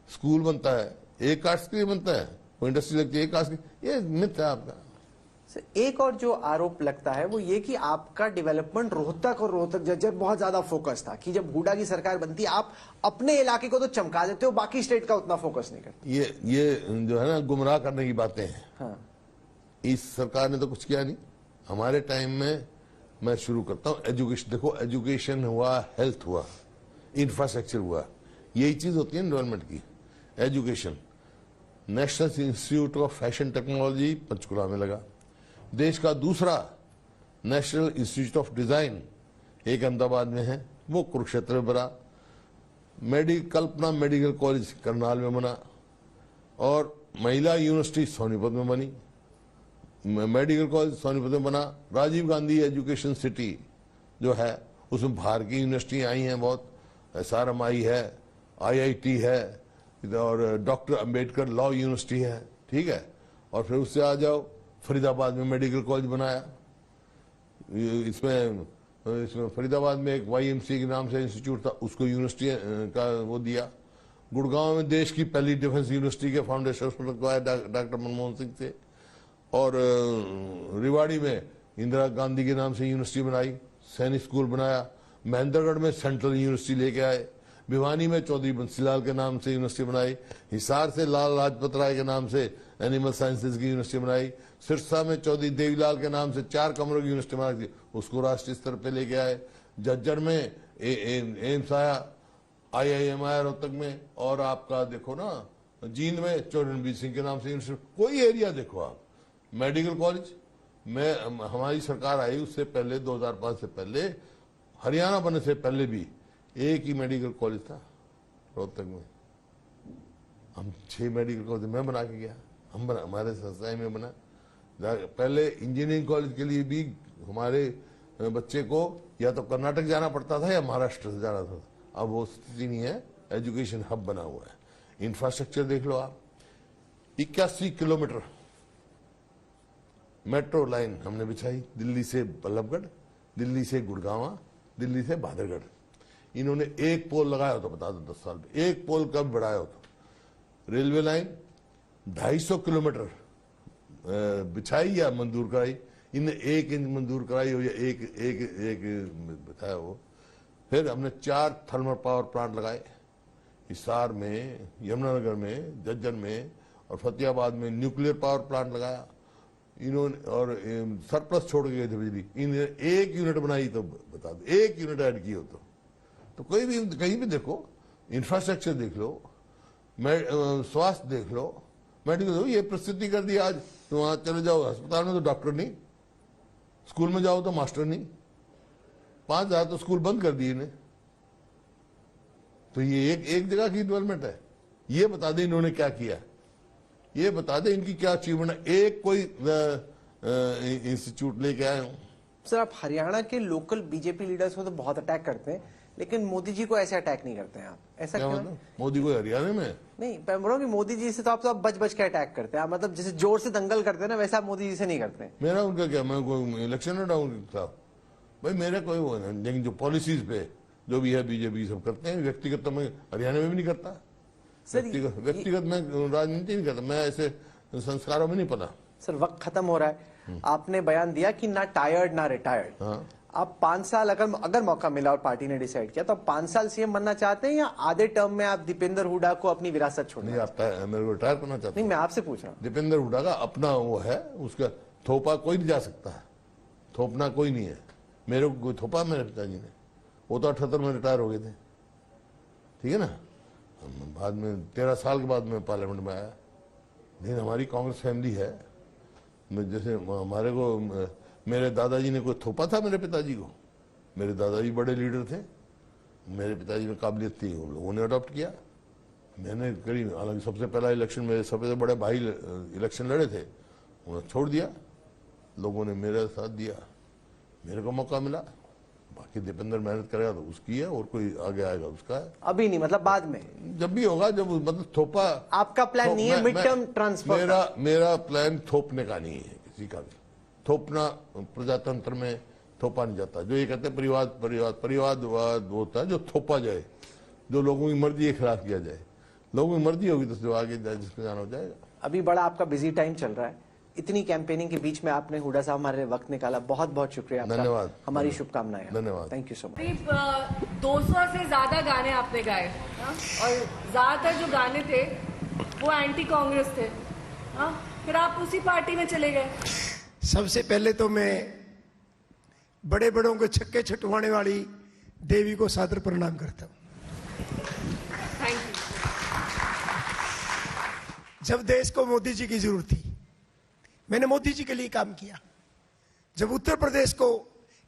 स्कूल बनता है एक कास्ट के लिए बनता है, कोई इंडस्ट्री लगती है एक कास्ट की, ये मिथ है आपका। एक और जो आरोप लगता है वो ये कि आपका डेवलपमेंट रोहतक और रोहतक जज्जर बहुत ज्यादा फोकस था, कि जब हुड्डा की सरकार बनती है आप अपने इलाके को तो चमका देते हो, बाकी स्टेट का उतना फोकस नहीं करते। ये जो है ना गुमराह करने की बातें हैं। हाँ। इस सरकार ने तो कुछ किया नहीं। हमारे टाइम में, मैं शुरू करता हूँ, एजुकेशन देखो, एजुकेशन हुआ, हेल्थ हुआ, इंफ्रास्ट्रक्चर हुआ, यही चीज होती है डेवलपमेंट की, education. National institute of fashion technology Panchkula में लगा, देश का दूसरा नेशनल इंस्टीट्यूट ऑफ डिजाइन एक अहमदाबाद में है, वो कुरुक्षेत्र में बना। कल्पना मेडिकल कॉलेज करनाल में बना, और महिला यूनिवर्सिटी सोनीपत में बनी, मेडिकल कॉलेज सोनीपत में बना। राजीव गांधी एजुकेशन सिटी जो है उसमें बाहर की यूनिवर्सिटी आई हैं बहुत, SRMI है, IIT है, और डॉक्टर अंबेडकर लॉ यूनिवर्सिटी है, ठीक है। और फिर उससे आ जाओ, फरीदाबाद में मेडिकल कॉलेज बनाया। इसमें फरीदाबाद में एक YMCA के नाम से इंस्टीट्यूट था, उसको यूनिवर्सिटी का वो दिया। गुड़गांव में देश की पहली डिफेंस यूनिवर्सिटी के फाउंडेशन रखवाया डॉक्टर मनमोहन सिंह से। और रिवाड़ी में इंदिरा गांधी के नाम से यूनिवर्सिटी बनाई, सैनिक स्कूल बनाया। महेंद्रगढ़ में सेंट्रल यूनिवर्सिटी लेके आए। भिवानी में चौधरी बंसीलाल के नाम से यूनिवर्सिटी बनाई। हिसार से लाल लाजपत राय के नाम से एनिमल साइंसेज की यूनिवर्सिटी बनाई। सिरसा में चौधरी देवीलाल के नाम से 4 कमरों की यूनिवर्सिटी बनाई थी, उसको राष्ट्रीय स्तर पे लेके आए। झज्जर में एम्स आया, IIM आया रोहतक में, और आपका देखो ना जींद में चौरणबीर सिंह के नाम से यूनिवर्सिटी। कोई एरिया देखो आप, मेडिकल कॉलेज में हमारी सरकार आई उससे पहले 2005 से पहले, हरियाणा बनने से पहले भी एक ही मेडिकल कॉलेज था रोहतक में। हम 6 मेडिकल कॉलेज मैं बना के गया, हमारे संस्थाएं में बना। पहले इंजीनियरिंग कॉलेज के लिए भी हमारे बच्चे को या तो कर्नाटक जाना पड़ता था या महाराष्ट्र से जाना था। अब वो स्थिति नहीं है, एजुकेशन हब बना हुआ है। इंफ्रास्ट्रक्चर देख लो आप, 81 किलोमीटर मेट्रो लाइन हमने बिछाई, दिल्ली से बल्लभगढ़, दिल्ली से गुड़गांव, दिल्ली से बहादुरगढ़। इन्होंने एक पोल लगाया हो तो बता दो 10 साल में, एक पोल कब बढ़ाया हो तो। रेलवे लाइन 250 किलोमीटर बिछाई या मंजूर कराई, इनने 1 इंच मंजूर कराई हो या एक बताया हो। फिर हमने 4 थर्मल पावर प्लांट लगाए, हिसार में, यमुनानगर में, झज्जर में और फतेहाबाद में न्यूक्लियर पावर प्लांट लगाया इन्होंने। और सरप्लस छोड़ के गए थे बिजली, इन्होंने 1 यूनिट बनाई तो बता दो, 1 यूनिट ऐड की हो तो कोई भी कहीं भी देखो, इंफ्रास्ट्रक्चर देख लो, स्वास्थ्य देख लो, मेडिकल देखो, ये परिस्थिति कर दी आज। तो वहां चले जाओ अस्पताल में तो डॉक्टर नहीं, स्कूल में जाओ तो मास्टर नहीं, 5000 तो स्कूल बंद कर दिए इन्हें। तो ये एक जगह की डेवलपमेंट है। ये बता दें इन्होंने क्या किया, ये बता दें इनकी क्या अचीवमेंट है। एक कोई इंस्टीट्यूट लेके आए हूं। सर, आप हरियाणा के लोकल बीजेपी लीडर्स को तो बहुत अटैक करते हैं, लेकिन मोदी जी को ऐसे अटैक नहीं करते हैं आप, ऐसा क्या क्यों? मतलब मोदी को हरियाणा में नहीं, मैं बोल रहा हूँ कि मोदी जी से तो आप बच के अटैक करते हैं, मतलब जैसे जोर से दंगल करते हैं ना, वैसा आप मोदी जी से नहीं करते हैं। मेरा उनका क्या, मैं कोई इलेक्शन में डाउन था भाई, मेरा कोई वो नहीं। लेकिन जो पॉलिसीज पे जो भी है बीजेपी सब करते हैं, व्यक्तिगत तो मैं हरियाणा में भी नहीं करता। व्यक्तिगत मैं राजनीति नहीं करता, मैं ऐसे संस्कारों में नहीं पता। सर, वक्त खत्म हो रहा है। आपने बयान दिया कि ना टायर्ड ना रिटायर्ड। हाँ। आप 5 साल अगर मौका मिला और पार्टी ने डिसाइड किया तो आप 5 साल सीएम बनना चाहते हैं या आधे टर्म में आप दीपेंद्र हुड्डा को अपनी विरासत छोड़ना? नहीं आता है, मेरे को रिटायर करना चाहता नहीं, मैं आपसे पूछ रहा हूँ। दीपेंद्र हुड्डा का अपना वो है, उसका थोपा कोई नहीं जा सकता है, थोपना कोई नहीं है। मेरे को कोई थोपा मेरे पिताजी ने, वो तो 78 में रिटायर हो गए थे, ठीक है ना। बाद में 13 साल के बाद मैं पार्लियामेंट में आया। लेकिन हमारी कांग्रेस फैमिली है, जैसे हमारे को मेरे दादाजी ने कोई थोपा था मेरे पिताजी को? मेरे दादाजी बड़े लीडर थे, मेरे पिताजी में काबिलियत थी, उन लोगों ने अडॉप्ट किया। मैंने करीब, हालांकि सबसे पहला इलेक्शन मेरे सबसे बड़े भाई इलेक्शन लड़े थे, उन्होंने छोड़ दिया, लोगों ने मेरे साथ दिया, मेरे को मौका मिला। बाकी दीपेंद्र मेहनत करेगा तो उसकी है, और कोई आगे आएगा उसका है। अभी नहीं, मतलब बाद में जब भी होगा, जब मतलब थोपा। आपका प्लान नहीं है मिड टर्म ट्रांसफर? मेरा प्लान थोपने का नहीं है, किसी का भी। थोपना प्रजातंत्र में थोपा नहीं जाता। जो ये कहते हैं परिवारवाद होता है, जो थोपा जाए, जो लोगों की मर्जी के खिलाफ किया जाए। लोगों की मर्जी होगी तो जो आगे जाए, जिसको जाना हो जाएगा। अभी बड़ा आपका बिजी टाइम चल रहा है, इतनी कैंपेनिंग के बीच में आपने हुड्डा साहब हमारे वक्त निकाला, बहुत बहुत शुक्रिया आपका। धन्यवाद। हमारी शुभकामनाएं। धन्यवाद। Thank you so much. करीब 200 से ज्यादा गाने आपने गाए, और ज्यादातर जो गाने थे वो एंटी कांग्रेस थे। फिर आप उसी पार्टी में चले गए। सबसे पहले तो मैं बड़े बड़ों को छक्के छुटवाने वाली देवी को सादर प्रणाम करता हूं। Thank you. जब देश को मोदी जी की जरूरत थी, मैंने मोदी जी के लिए काम किया। जब उत्तर प्रदेश को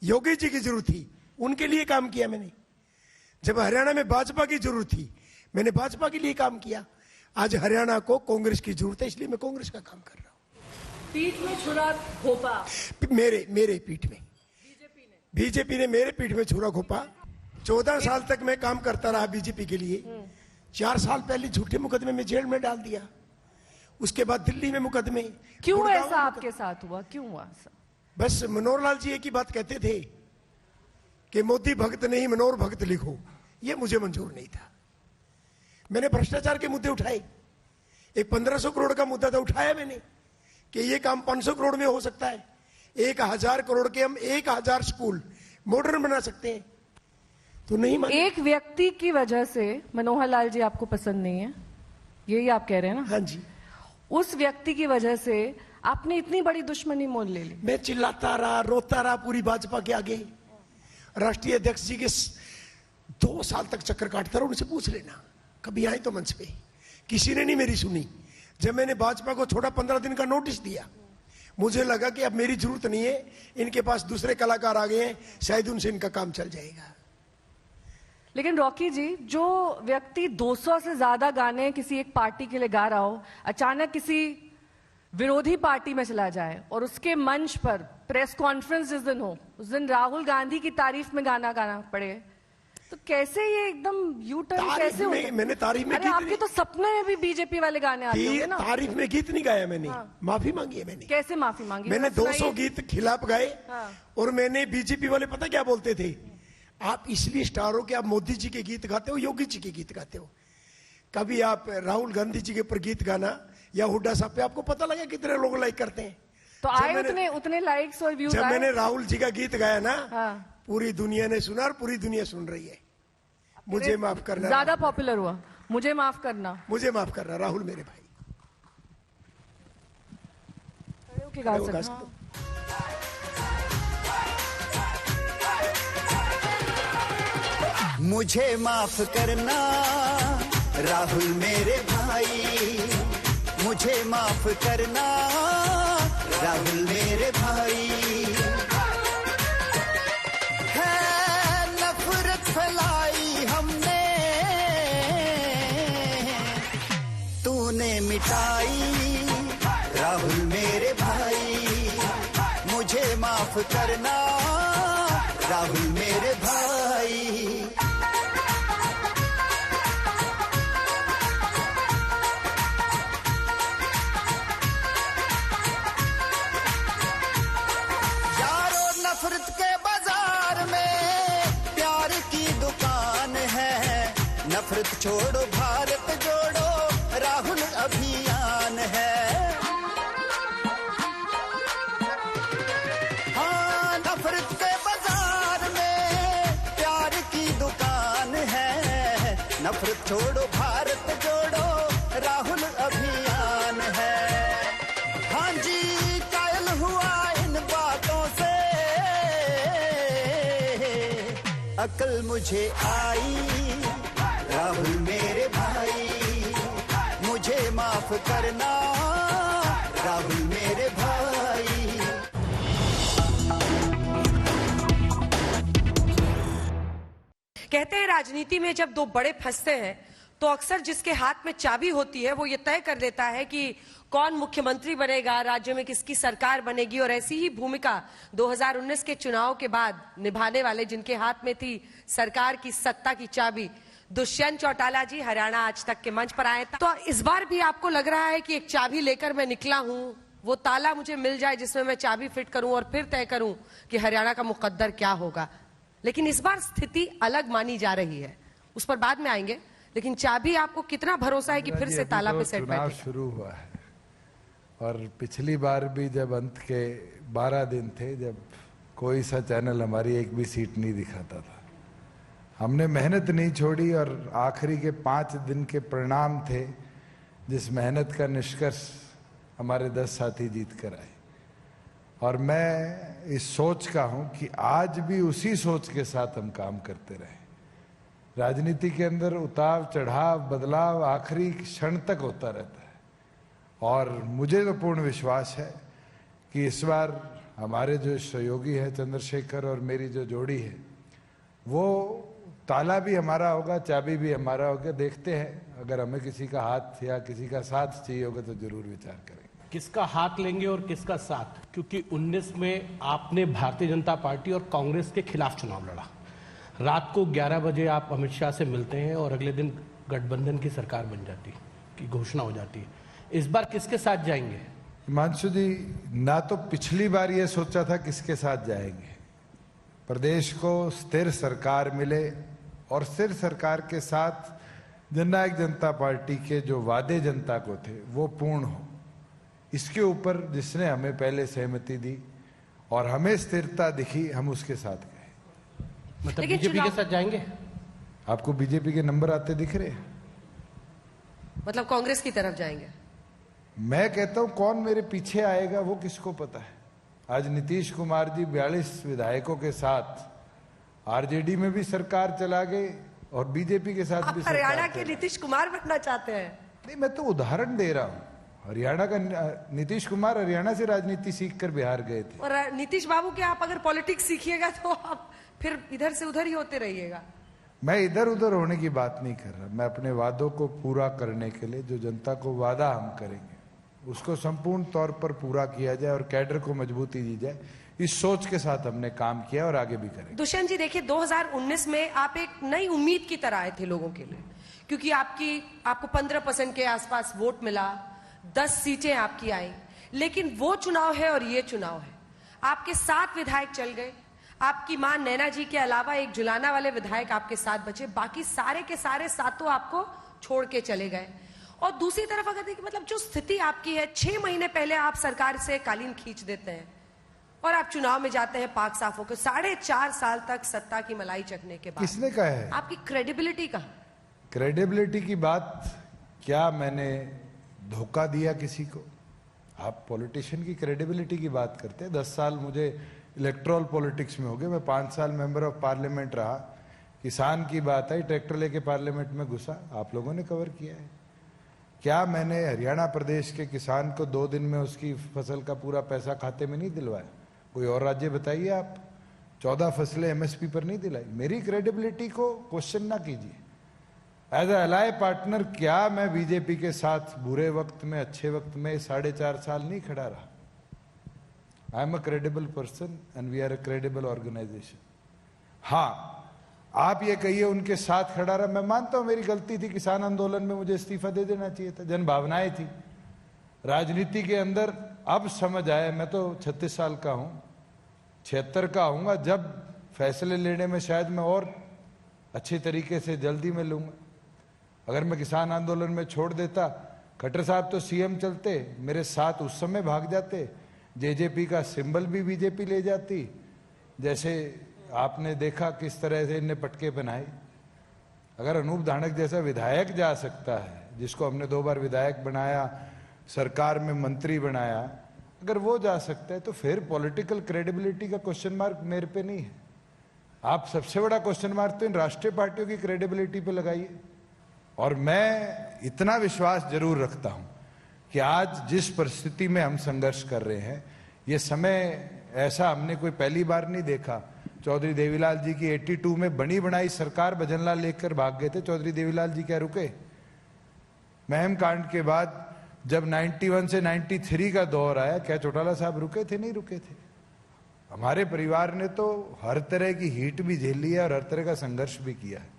योगी जी की जरूरत थी, उनके लिए काम किया मैंने। जब हरियाणा में भाजपा की जरूरत थी, मैंने भाजपा के लिए काम किया। आज हरियाणा को कांग्रेस की जरूरत है, इसलिए मैं कांग्रेस का काम कर रहा हूं। पीठ में छुरा घोपा मेरे पीठ में बीजेपी ने मेरे पीठ में छुरा घोपा। 14 साल तक मैं काम करता रहा बीजेपी के लिए। 4 साल पहले झूठे मुकदमे में जेल में डाल दिया, उसके बाद दिल्ली में मुकदमे। क्यों ऐसा आपके साथ हुआ, क्यों हुआ ऐसा? बस मनोहर लाल जी एक ही बात कहते थे कि मोदी भक्त नहीं मनोहर भक्त लिखो, ये मुझे मंजूर नहीं था। मैंने भ्रष्टाचार के मुद्दे उठाए, एक 1500 करोड़ का मुद्दा था, उठाया मैंने कि ये काम 500 करोड़ में हो सकता है। 1000 करोड़ के हम 1000 स्कूल मॉडर्न बना सकते हैं, तो नहीं माने। एक व्यक्ति की वजह से मनोहर लाल जी आपको पसंद नहीं है, यही आप कह रहे हैं ना? हाँ जी। उस व्यक्ति की वजह से आपने इतनी बड़ी दुश्मनी मोल ले ली। मैं चिल्लाता रहा, रोता रहा पूरी भाजपा के आगे। राष्ट्रीय अध्यक्ष जी के 2 साल तक चक्कर काटता रहा, उनसे पूछ लेना, कभी आए तो मंच पे। किसी ने नहीं मेरी सुनी। जब मैंने भाजपा को छोड़ा, 15 दिन का नोटिस दिया, मुझे लगा कि अब मेरी जरूरत नहीं है, इनके पास दूसरे कलाकार आ गए हैं, शायद उनसे इनका काम चल जाएगा। लेकिन रॉकी जी, जो व्यक्ति 200 से ज्यादा गाने किसी एक पार्टी के लिए गा रहा हो, अचानक किसी विरोधी पार्टी में चला जाए और उसके मंच पर प्रेस कॉन्फ्रेंस जिस दिन हो, उस दिन राहुल गांधी की तारीफ में गाना गाना पड़े, तो कैसे ये एकदम यू टर्न कैसे हो? मैंने तारीफ में अरे आपके तो सपने में भी बीजेपी वाले गाने आते होंगे ना। तारीफ में गीत नहीं गाया मैंने। माफी मांगी है मैंने। कैसे माफी मांगी? मैंने 200 गीत खिलाफ गाए। और मैंने बीजेपी वाले पता क्या बोलते थे, आप इसलिए स्टार हो कि आप मोदी जी के गीत गाते हो, योगी जी के गीत गाते हो। कभी आप राहुल गांधी जी के ऊपर गीत गाना या हुड्डा साहब पे, आपको पता लगा कितने लोग लाइक करते हैं? तो आए उतने लाइक्स और व्यूज। जब मैंने राहुल जी का गीत गाया ना, पूरी दुनिया ने सुना और पूरी दुनिया सुन रही है। मुझे माफ करना, ज्यादा पॉपुलर हुआ। मुझे माफ करना, मुझे माफ करना राहुल मेरे भाई। मुझे माफ करना राहुल मेरे भाई, मुझे माफ करना राहुल मेरे भाई। है नफरत फैलाई हमने, तूने मिटाई राहुल मेरे भाई। मुझे माफ करना राहुल मेरे भाई। नफरत के बाजार में प्यार की दुकान है, नफरत छोड़ो भारत जोड़ो राहुल अभियान है। हाँ, नफरत के बाजार में प्यार की दुकान है, नफरत छोड़ो भारत जोड़ो राहुल अभियान है। हाँ जी, कायल हुआ इन बातों से, अकल मुझे आई राहुल मेरे भाई। मुझे माफ करना राहुल मेरे भाई। कहते हैं राजनीति में जब दो बड़े फंसते हैं तो अक्सर जिसके हाथ में चाबी होती है वो ये तय कर देता है कि कौन मुख्यमंत्री बनेगा, राज्य में किसकी सरकार बनेगी। और ऐसी ही भूमिका 2019 के चुनाव के बाद निभाने वाले, जिनके हाथ में थी सरकार की सत्ता की चाबी, दुष्यंत चौटाला जी हरियाणा आज तक के मंच पर आए। तो इस बार भी आपको लग रहा है कि एक चाबी लेकर मैं निकला हूं, वो ताला मुझे मिल जाए जिसमें मैं चाबी फिट करूं और फिर तय करूं कि हरियाणा का मुकद्दर क्या होगा। लेकिन इस बार स्थिति अलग मानी जा रही है, उस पर बाद में आएंगे। लेकिन चाबी, आपको कितना भरोसा है कि फिर से ताला पे सेट बैठेगा? शुरू हुआ है और पिछली बार भी जब अंत के 12 दिन थे, जब कोई सा चैनल हमारी एक भी सीट नहीं दिखाता था, हमने मेहनत नहीं छोड़ी और आखिरी के 5 दिन के परिणाम थे जिस मेहनत का निष्कर्ष हमारे 10 साथी जीत कर आए। और मैं इस सोच का हूं कि आज भी उसी सोच के साथ हम काम करते रहे। राजनीति के अंदर उतार चढ़ाव, बदलाव आखिरी क्षण तक होता रहता है और मुझे तो पूर्ण विश्वास है कि इस बार हमारे जो सहयोगी है चंद्रशेखर और मेरी जो जोड़ी है, वो ताला भी हमारा होगा, चाबी भी हमारा होगा। देखते हैं, अगर हमें किसी का हाथ या किसी का साथ चाहिए होगा तो जरूर विचार करेंगे। किसका हाथ लेंगे और किसका साथ, क्योंकि 19 में आपने भारतीय जनता पार्टी और कांग्रेस के खिलाफ चुनाव लड़ा। रात को 11 बजे आप अमित शाह से मिलते हैं और अगले दिन गठबंधन की सरकार बन जाती की घोषणा हो जाती है। इस बार किसके साथ जाएंगे? हिमांशु जी, ना तो पिछली बार ये सोचा था किसके साथ जाएंगे। प्रदेश को स्थिर सरकार मिले और स्थिर सरकार के साथ जननायक जनता पार्टी के जो वादे जनता को थे वो पूर्ण हो, इसके ऊपर जिसने हमें पहले सहमति दी और हमें स्थिरता दिखी, हम उसके साथ गए। मतलब बीजेपी के साथ जाएंगे? आपको बीजेपी के नंबर आते दिख रहे हैं? मतलब कांग्रेस की तरफ जाएंगे? मैं कहता हूं कौन मेरे पीछे आएगा वो किसको पता है। आज नीतीश कुमार जी 42 विधायकों के साथ आरजेडी में भी सरकार चला गए और बीजेपी के साथ भी। हरियाणा के नीतीश कुमार बनना चाहते हैं? नहीं, मैं तो उदाहरण दे रहा हूं। हरियाणा का नीतीश कुमार हरियाणा से राजनीति सीखकर बिहार गए थे। और नीतीश बाबू के आप अगर पॉलिटिक्स सीखिएगा तो आप फिर इधर से उधर ही होते रहिएगा। मैं इधर उधर होने की बात नहीं कर रहा, मैं अपने वादों को पूरा करने के लिए जो जनता को वादा हम करेंगे उसको संपूर्ण तौर पर पूरा किया जाए और कैडर को मजबूती दी जाए, इस सोच के साथ हमने काम किया और आगे भी करेंगे। दुष्यंत जी देखिए, 2019 में आप एक नई उम्मीद की तरह आए थे लोगों के लिए, क्योंकि आपको 15% के आसपास वोट मिला, 10 सीटें आपकी आई। लेकिन वो चुनाव है और ये चुनाव है, आपके 7 विधायक चल गए, आपकी मां नैना जी के अलावा एक जुलाना वाले विधायक आपके साथ बचे, बाकी सारे के सारे सातों आपको छोड़ के चले गए। और दूसरी तरफ अगर देखिए, मतलब जो स्थिति आपकी है, 6 महीने पहले आप सरकार से कालीन खींच देते हैं और आप चुनाव में जाते हैं पाक साफ होकर, 4.5 साल तक सत्ता की मलाई चखने के बाद किसने कहा है? आपकी क्रेडिबिलिटी कहां? क्रेडिबिलिटी की बात क्या मैंने धोखा दिया किसी को? आप पॉलिटिशियन की क्रेडिबिलिटी की बात करते हैं। 10 साल मुझे इलेक्ट्रल पॉलिटिक्स में हो गए, मैं 5 साल मेंबर ऑफ पार्लियामेंट रहा, किसान की बात आई, ट्रैक्टर लेके पार्लियामेंट में घुसा, आप लोगों ने कवर किया है। क्या मैंने हरियाणा प्रदेश के किसान को 2 दिन में उसकी फसल का पूरा पैसा खाते में नहीं दिलवाया? कोई और राज्य बताइए आप, 14 फसलें एमएसपी पर नहीं दिलाई। मेरी क्रेडिबिलिटी को क्वेश्चन ना कीजिए। एज ए अलाय पार्टनर क्या मैं बीजेपी के साथ बुरे वक्त में अच्छे वक्त में 4.5 साल नहीं खड़ा रहा? I am a credible person and we are a credible organisation. हाँ, आप ये कहिए उनके साथ खड़ा रहा, मैं मानता हूं मेरी गलती थी, किसान आंदोलन में मुझे इस्तीफा दे देना चाहिए था, जन भावनाएं थी राजनीति के अंदर। अब समझ आया, मैं तो 36 साल का हूं, 76 का आऊंगा, जब फैसले लेने में शायद मैं और अच्छे तरीके से जल्दी में लूंगा। अगर मैं किसान आंदोलन में छोड़ देता, खट्टर साहब तो सीएम चलते, मेरे साथ उस समय भाग जाते, जेजेपी का सिंबल भी बीजेपी ले जाती, जैसे आपने देखा किस तरह से इनने पटके बनाए। अगर अनूप धानक जैसा विधायक जा सकता है, जिसको हमने 2 बार विधायक बनाया, सरकार में मंत्री बनाया, अगर वो जा सकता है, तो फिर पॉलिटिकल क्रेडिबिलिटी का क्वेश्चन मार्क मेरे पे नहीं है। आप सबसे बड़ा क्वेश्चन मार्क तो इन राष्ट्रीय पार्टियों की क्रेडिबिलिटी पे लगाइए। और मैं इतना विश्वास जरूर रखता हूं कि आज जिस परिस्थिति में हम संघर्ष कर रहे हैं, ये समय ऐसा हमने कोई पहली बार नहीं देखा। चौधरी देवीलाल जी की 82 में बनी बनाई सरकार भजनलाल लेकर भाग गए थे, चौधरी देवीलाल जी क्या रुके? महम कांड के बाद जब 91 से 93 का दौर आया, क्या चौटाला साहब रुके थे? नहीं रुके थे। हमारे परिवार ने तो हर तरह की हीट भी झेली है और हर तरह का संघर्ष भी किया है,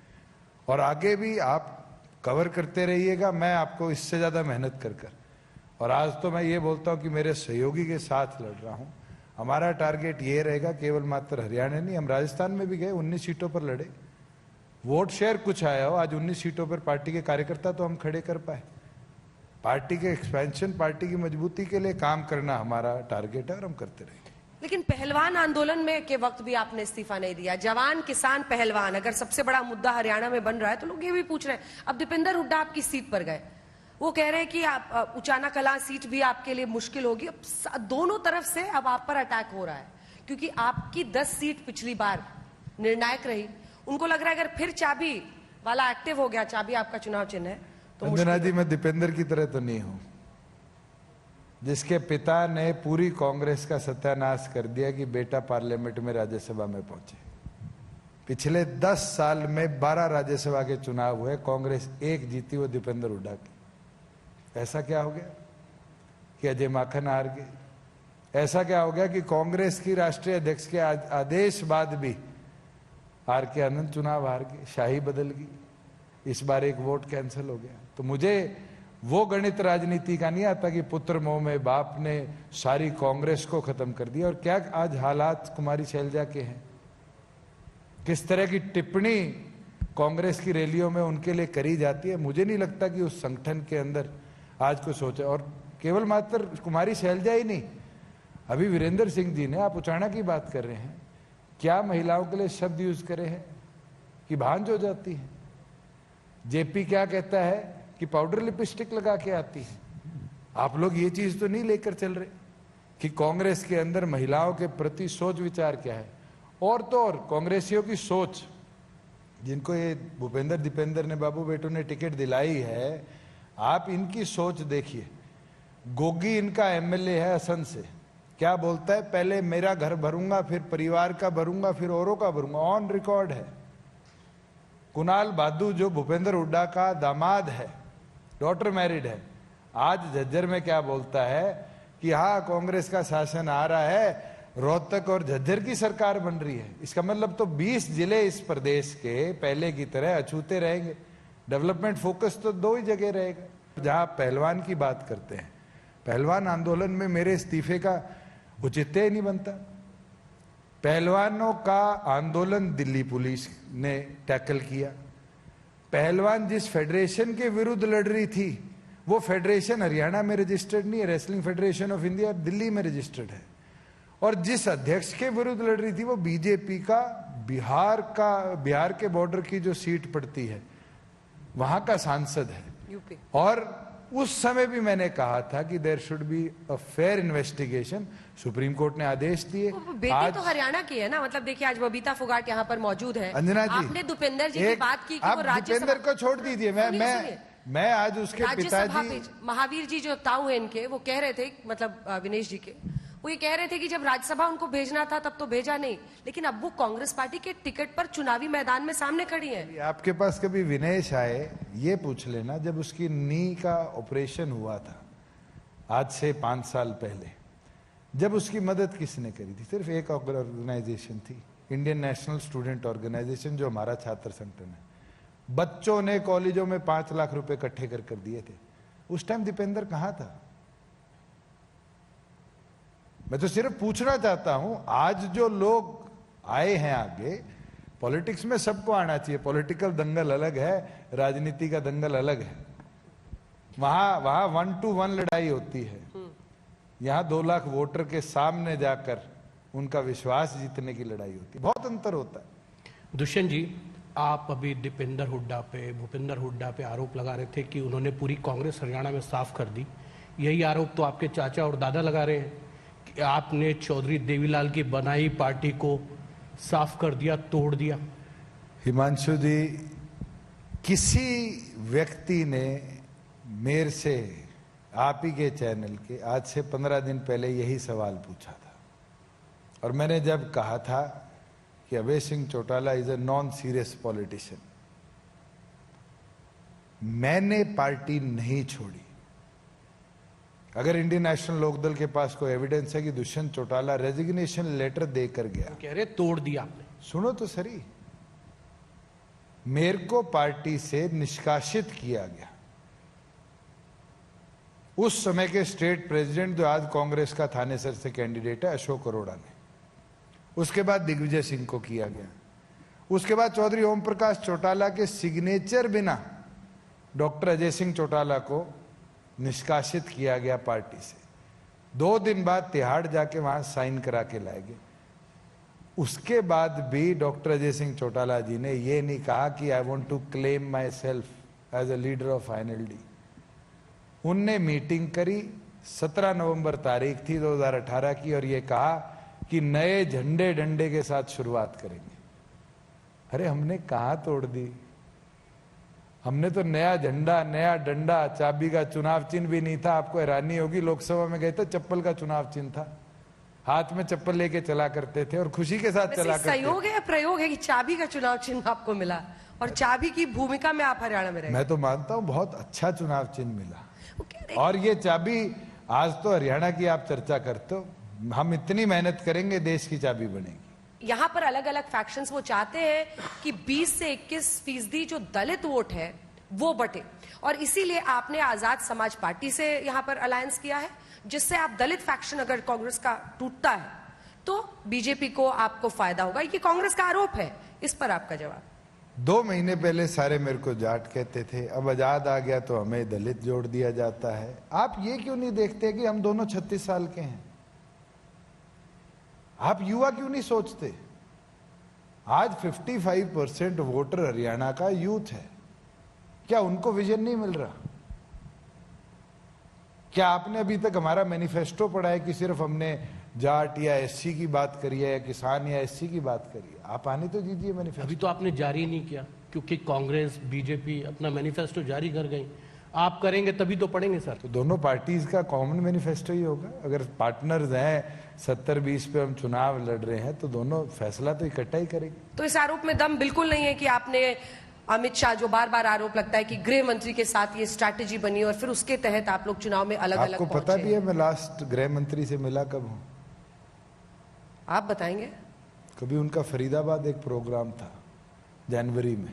और आगे भी आप कवर करते रहिएगा, मैं आपको इससे ज्यादा मेहनत कर। और आज तो मैं ये बोलता हूं कि मेरे सहयोगी के साथ लड़ रहा हूं। हमारा टारगेट ये रहेगा, केवल मात्र हरियाणा नहीं, हम राजस्थान में भी गए, 19 सीटों पर लड़े, वोट शेयर कुछ आया हो, आज 19 सीटों पर पार्टी के कार्यकर्ता तो हम खड़े कर पाए। पार्टी के एक्सपेंशन, पार्टी की मजबूती के लिए काम करना हमारा टारगेट है और हम करते रहेंगे। लेकिन पहलवान आंदोलन में के वक्त भी आपने इस्तीफा नहीं दिया। जवान, किसान, पहलवान, अगर सबसे बड़ा मुद्दा हरियाणा में बन रहा है, तो लोग ये भी पूछ रहे हैं। अब दीपेंद्र हुड्डा आपकी सीट पर गए, वो कह रहे हैं कि आप उचाना कला सीट भी आपके लिए मुश्किल होगी। अब दोनों तरफ से अब आप पर अटैक हो रहा है, क्योंकि आपकी 10 सीट पिछली बार निर्णायक रही। उनको लग रहा है अगर फिर चाबी वाला एक्टिव हो गया, चाबी आपका चुनाव चिन्ह है, तो अंजना जी, मैं दीपेंद्र की तरह तो नहीं हूं, जिसके पिता ने पूरी कांग्रेस का सत्यानाश कर दिया कि बेटा पार्लियामेंट में राज्यसभा में पहुंचे। पिछले 10 साल में 12 राज्यसभा के चुनाव हुए, कांग्रेस 1 जीती, वो दीपेंद्र हुड्डा की। ऐसा क्या हो गया कि अजय माखन हार गए? ऐसा क्या हो गया कि कांग्रेस की राष्ट्रीय अध्यक्ष के आदेश बाद भी आर के आनंद चुनाव हार गए, शाही बदल गई, इस बार 1 वोट कैंसिल हो गया? तो मुझे वो गणित राजनीति का नहीं आता कि पुत्र मोह में बाप ने सारी कांग्रेस को खत्म कर दिया। और क्या आज हालात कुमारी शैलजा के हैं, किस तरह की टिप्पणी कांग्रेस की रैलियों में उनके लिए करी जाती है। मुझे नहीं लगता कि उस संगठन के अंदर आज को सोचा। और केवल मात्र कुमारी शैलजा ही नहीं, अभी वीरेंद्र सिंह जी ने, आप उचाना की बात कर रहे हैं, क्या महिलाओं के लिए शब्द यूज करे हैं कि भांज हो जाती है। जेपी क्या कहता है कि पाउडर लिपस्टिक लगा के आती है। आप लोग ये चीज तो नहीं लेकर चल रहे कि कांग्रेस के अंदर महिलाओं के प्रति सोच विचार क्या है। और तो और कांग्रेसियों की सोच, जिनको ये भूपेंद्र दीपेंद्र ने, बाबू बेटू ने टिकट दिलाई है, आप इनकी सोच देखिए। गोगी इनका एमएलए है असम से, क्या बोलता है? पहले मेरा घर भरूंगा, फिर परिवार का भरूंगा, फिर औरों का भरूंगा। ऑन रिकॉर्ड है। कुणाल बादू जो भूपेंद्र हुड्डा का दामाद है, डॉटर मैरिड है, आज झज्जर में क्या बोलता है कि हाँ कांग्रेस का शासन आ रहा है, रोहतक और झज्जर की सरकार बन रही है। इसका मतलब तो 20 जिले इस प्रदेश के पहले की तरह अछूते रहेंगे। डेवलपमेंट फोकस तो 2 ही जगह रहेगा। जहां पहलवान की बात करते हैं, पहलवान आंदोलन में मेरे इस्तीफे का औचित्य ही नहीं बनता। पहलवानों का आंदोलन दिल्ली पुलिस ने टैकल किया। पहलवान जिस फेडरेशन के विरुद्ध लड़ रही थी वो फेडरेशन हरियाणा में रजिस्टर्ड नहीं है, wrestling federation of India Delhi में रजिस्टर्ड है। और जिस अध्यक्ष के विरुद्ध लड़ रही थी वो बीजेपी का बिहार के बॉर्डर की जो सीट पड़ती है वहां का सांसद है। यूपी। और उस समय भी मैंने कहा था कि there should be a fair investigation. Supreme Court ने आदेश दिए। बेटी तो हरियाणा की है ना, मतलब देखिए आज बबीता फोगाट यहाँ पर मौजूद है। अंजना जी, आपने दीपेंद्र जी की बात की कि आप वो राज्यसभा, दीपेंद्र को छोड़ दीजिए, मैं आज उसके पिताजी महावीर जी जो ताऊ है इनके, वो कह रहे थे, मतलब विनेश जी के, वो ये कह रहे थे कि जब राज्यसभा उनको भेजना था तब तो भेजा नहीं, लेकिन अब वो कांग्रेस पार्टी के टिकट पर चुनावी मैदान में सामने खड़ी है। आपके पास कभी विनेश आए ये पूछ लेना, जब उसकी नी का ऑपरेशन हुआ था आज से 5 साल पहले, जब उसकी मदद किसने करी थी? सिर्फ एक ऑर्गेनाइजेशन थी, इंडियन नेशनल स्टूडेंट ऑर्गेनाइजेशन, जो हमारा छात्र संगठन है। बच्चों ने कॉलेजों में 5 लाख रुपए इकट्ठे कर दिए थे। उस टाइम दीपेंद्र कहां था? मैं तो सिर्फ पूछना चाहता हूं, आज जो लोग आए हैं आगे, पॉलिटिक्स में सबको आना चाहिए। पॉलिटिकल दंगल अलग है, राजनीति का दंगल अलग है। वहां 1 to 1 लड़ाई होती है। यहां 2 लाख वोटर के सामने जाकर उनका विश्वास जीतने की लड़ाई होती है। बहुत अंतर होता है। दुष्यंत जी, आप अभी दीपेंद्र हुड्डा पे, भूपेंद्र हुड्डा पे आरोप लगा रहे थे कि उन्होंने पूरी कांग्रेस हरियाणा में साफ कर दी। यही आरोप तो आपके चाचा और दादा लगा रहे हैं कि आपने चौधरी देवीलाल की बनाई पार्टी को साफ कर दिया, तोड़ दिया। हिमांशु जी, किसी व्यक्ति ने मेरे से, आप ही के चैनल के, आज से 15 दिन पहले यही सवाल पूछा था, और मैंने जब कहा था कि Abhay Singh Chautala is a non serious politician, मैंने पार्टी नहीं छोड़ी। अगर इंडियन नेशनल लोकदल के पास कोई एविडेंस है कि दुष्यंत चौटाला रेजिग्नेशन लेटर देकर गया, कह रहे तोड़ दिया आपने। सुनो तो सही, मेरे को पार्टी से निष्कासित किया गया। उस समय के स्टेट प्रेसिडेंट, जो आज कांग्रेस का थानेसर से कैंडिडेट है, अशोक अरोड़ा ने, उसके बाद दिग्विजय सिंह को किया गया, उसके बाद चौधरी ओम प्रकाश चौटाला के सिग्नेचर बिना डॉक्टर अजय सिंह चौटाला को निष्कासित किया गया पार्टी से। 2 दिन बाद तिहाड़ जाके वहां साइन करा के लाए गए। उसके बाद भी डॉक्टर अजय सिंह चौटाला जी ने ये नहीं कहा कि I want to claim myself as a leader of INLD। उनने मीटिंग करी, 17 नवंबर तारीख थी 2018 की, और ये कहा कि नए झंडे डंडे के साथ शुरुआत करेंगे। अरे हमने कहां तोड़ दी? हमने तो नया झंडा, नया डंडा, चाबी का चुनाव चिन्ह भी नहीं था। आपको हैरानी होगी, लोकसभा में गए तो चप्पल का चुनाव चिन्ह था, हाथ में चप्पल लेके चला करते थे और खुशी के साथ चला करते थे। सहयोग है या प्रयोग है कि चाबी का चुनाव चिन्ह आपको मिला और चाबी की भूमिका में आप हरियाणा में रहे? मैं तो मानता हूं बहुत अच्छा चुनाव चिन्ह मिला। और ये चाबी, आज तो हरियाणा की आप चर्चा करते हो, हम इतनी मेहनत करेंगे देश की चाबी बनेगी। यहाँ पर अलग अलग फैक्शंस वो चाहते हैं कि 20 से 21% जो दलित वोट है वो बटे, और इसीलिए आपने आजाद समाज पार्टी से यहाँ पर अलायंस किया है, जिससे आप दलित फैक्शन अगर कांग्रेस का टूटता है तो बीजेपी को आपको फायदा होगा। ये कांग्रेस का आरोप है, इस पर आपका जवाब। 2 महीने पहले सारे मेरे को जाट कहते थे, अब आजाद आ गया तो हमें दलित जोड़ दिया जाता है। आप ये क्यों नहीं देखते कि हम दोनों 36 साल के हैं? आप युवा क्यों नहीं सोचते? आज 55% वोटर हरियाणा का यूथ है। क्या उनको विजन नहीं मिल रहा? क्या आपने अभी तक हमारा मैनिफेस्टो पढ़ा है कि सिर्फ हमने जाट या SC की बात करी है या किसान या SC की बात करी है? आप आने तो दीजिए मैनिफेस्टो। अभी तो आपने जारी नहीं किया क्योंकि कांग्रेस बीजेपी अपना मैनिफेस्टो जारी कर गई। आप करेंगे तभी तो पढ़ेंगे सर। तो दोनों पार्टीज का कॉमन मैनिफेस्टो ही होगा। अगर पार्टनर्स हैं, 70-20 पे हम चुनाव लड़ रहे हैं, तो दोनों फैसला तो इकट्ठा ही करेंगे। तो इस आरोप में दम बिल्कुल नहीं है कि आपने अमित शाह जो बार बार आरोप लगता है कि गृह मंत्री के साथ ये स्ट्रैटेजी बनी और फिर उसके तहत आप लोग चुनाव में अलग अलग आपको पता भी है मैं लास्ट गृह मंत्री से मिला कब हूं? आप बताएंगे? कभी उनका फरीदाबाद एक प्रोग्राम था जनवरी में।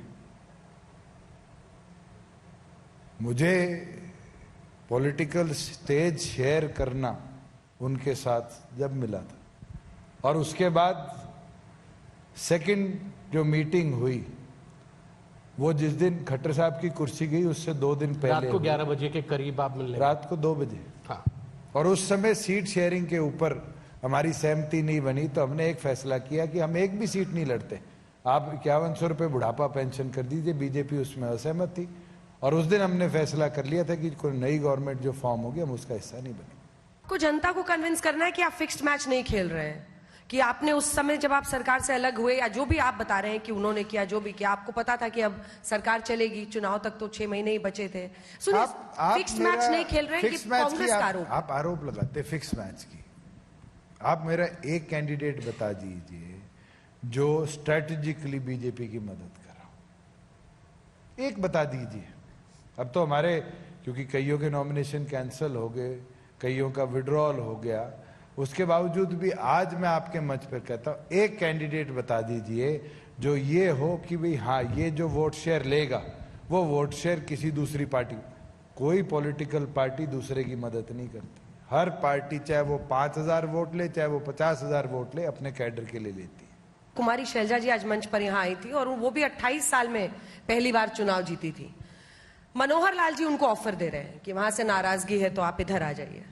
मुझे पॉलिटिकल स्टेज शेयर करना उनके साथ जब मिला था, और उसके बाद सेकंड जो मीटिंग हुई वो जिस दिन खट्टर साहब की कुर्सी गई उससे 2 दिन पहले, रात को 11 बजे के करीब आप मिलने, रात को 2 बजे। हाँ। और उस समय सीट शेयरिंग के ऊपर हमारी सहमति नहीं बनी, तो हमने एक फैसला किया कि हम एक भी सीट नहीं लड़ते, आप 5100 रुपये बुढ़ापा पेंशन कर दीजिए। बीजेपी उसमें असहमत थी, और उस दिन हमने फैसला कर लिया था कि कोई नई गवर्नमेंट जो फॉर्म होगी हम उसका हिस्सा नहीं बनेंगे। को जनता को कन्विंस करना है कि आप फिक्स्ड मैच नहीं खेल रहे हैं, कि आपने उस समय जब आप सरकार से अलग हुए, या जो भी आप बता रहे हैं कि उन्होंने किया, जो भी किया, आपको पता था कि अब सरकार चलेगी, चुनाव तक तो 6 महीने ही बचे थे। सुनिए, फिक्स्ड मैच नहीं खेल रहे हैं, कि कांग्रेस का आरोप। आप आरोप लगाते फिक्स मैच की। आप मेरा एक कैंडिडेट बता दीजिए जो स्ट्रेटेजिकली बीजेपी की मदद कर रहा हो, एक बता दीजिए। अब तो हमारे, क्योंकि कईयों के नॉमिनेशन कैंसिल हो गए, कईयों का विड्रॉल हो गया, उसके बावजूद भी आज मैं आपके मंच पर कहता हूं, एक कैंडिडेट बता दीजिए जो ये हो कि भाई हाँ, ये जो वोट शेयर लेगा वो वोट शेयर किसी दूसरी पार्टी, कोई पॉलिटिकल पार्टी दूसरे की मदद नहीं करती। हर पार्टी चाहे वो 5000 वोट ले, चाहे वो 50,000 वोट ले, अपने कैडर के लिए लेती है। कुमारी शैलजा जी आज मंच पर यहाँ आई थी, और वो भी 28 साल में पहली बार चुनाव जीती थी। मनोहर लाल जी उनको ऑफर दे रहे हैं कि वहां से नाराजगी है तो आप इधर आ जाइए।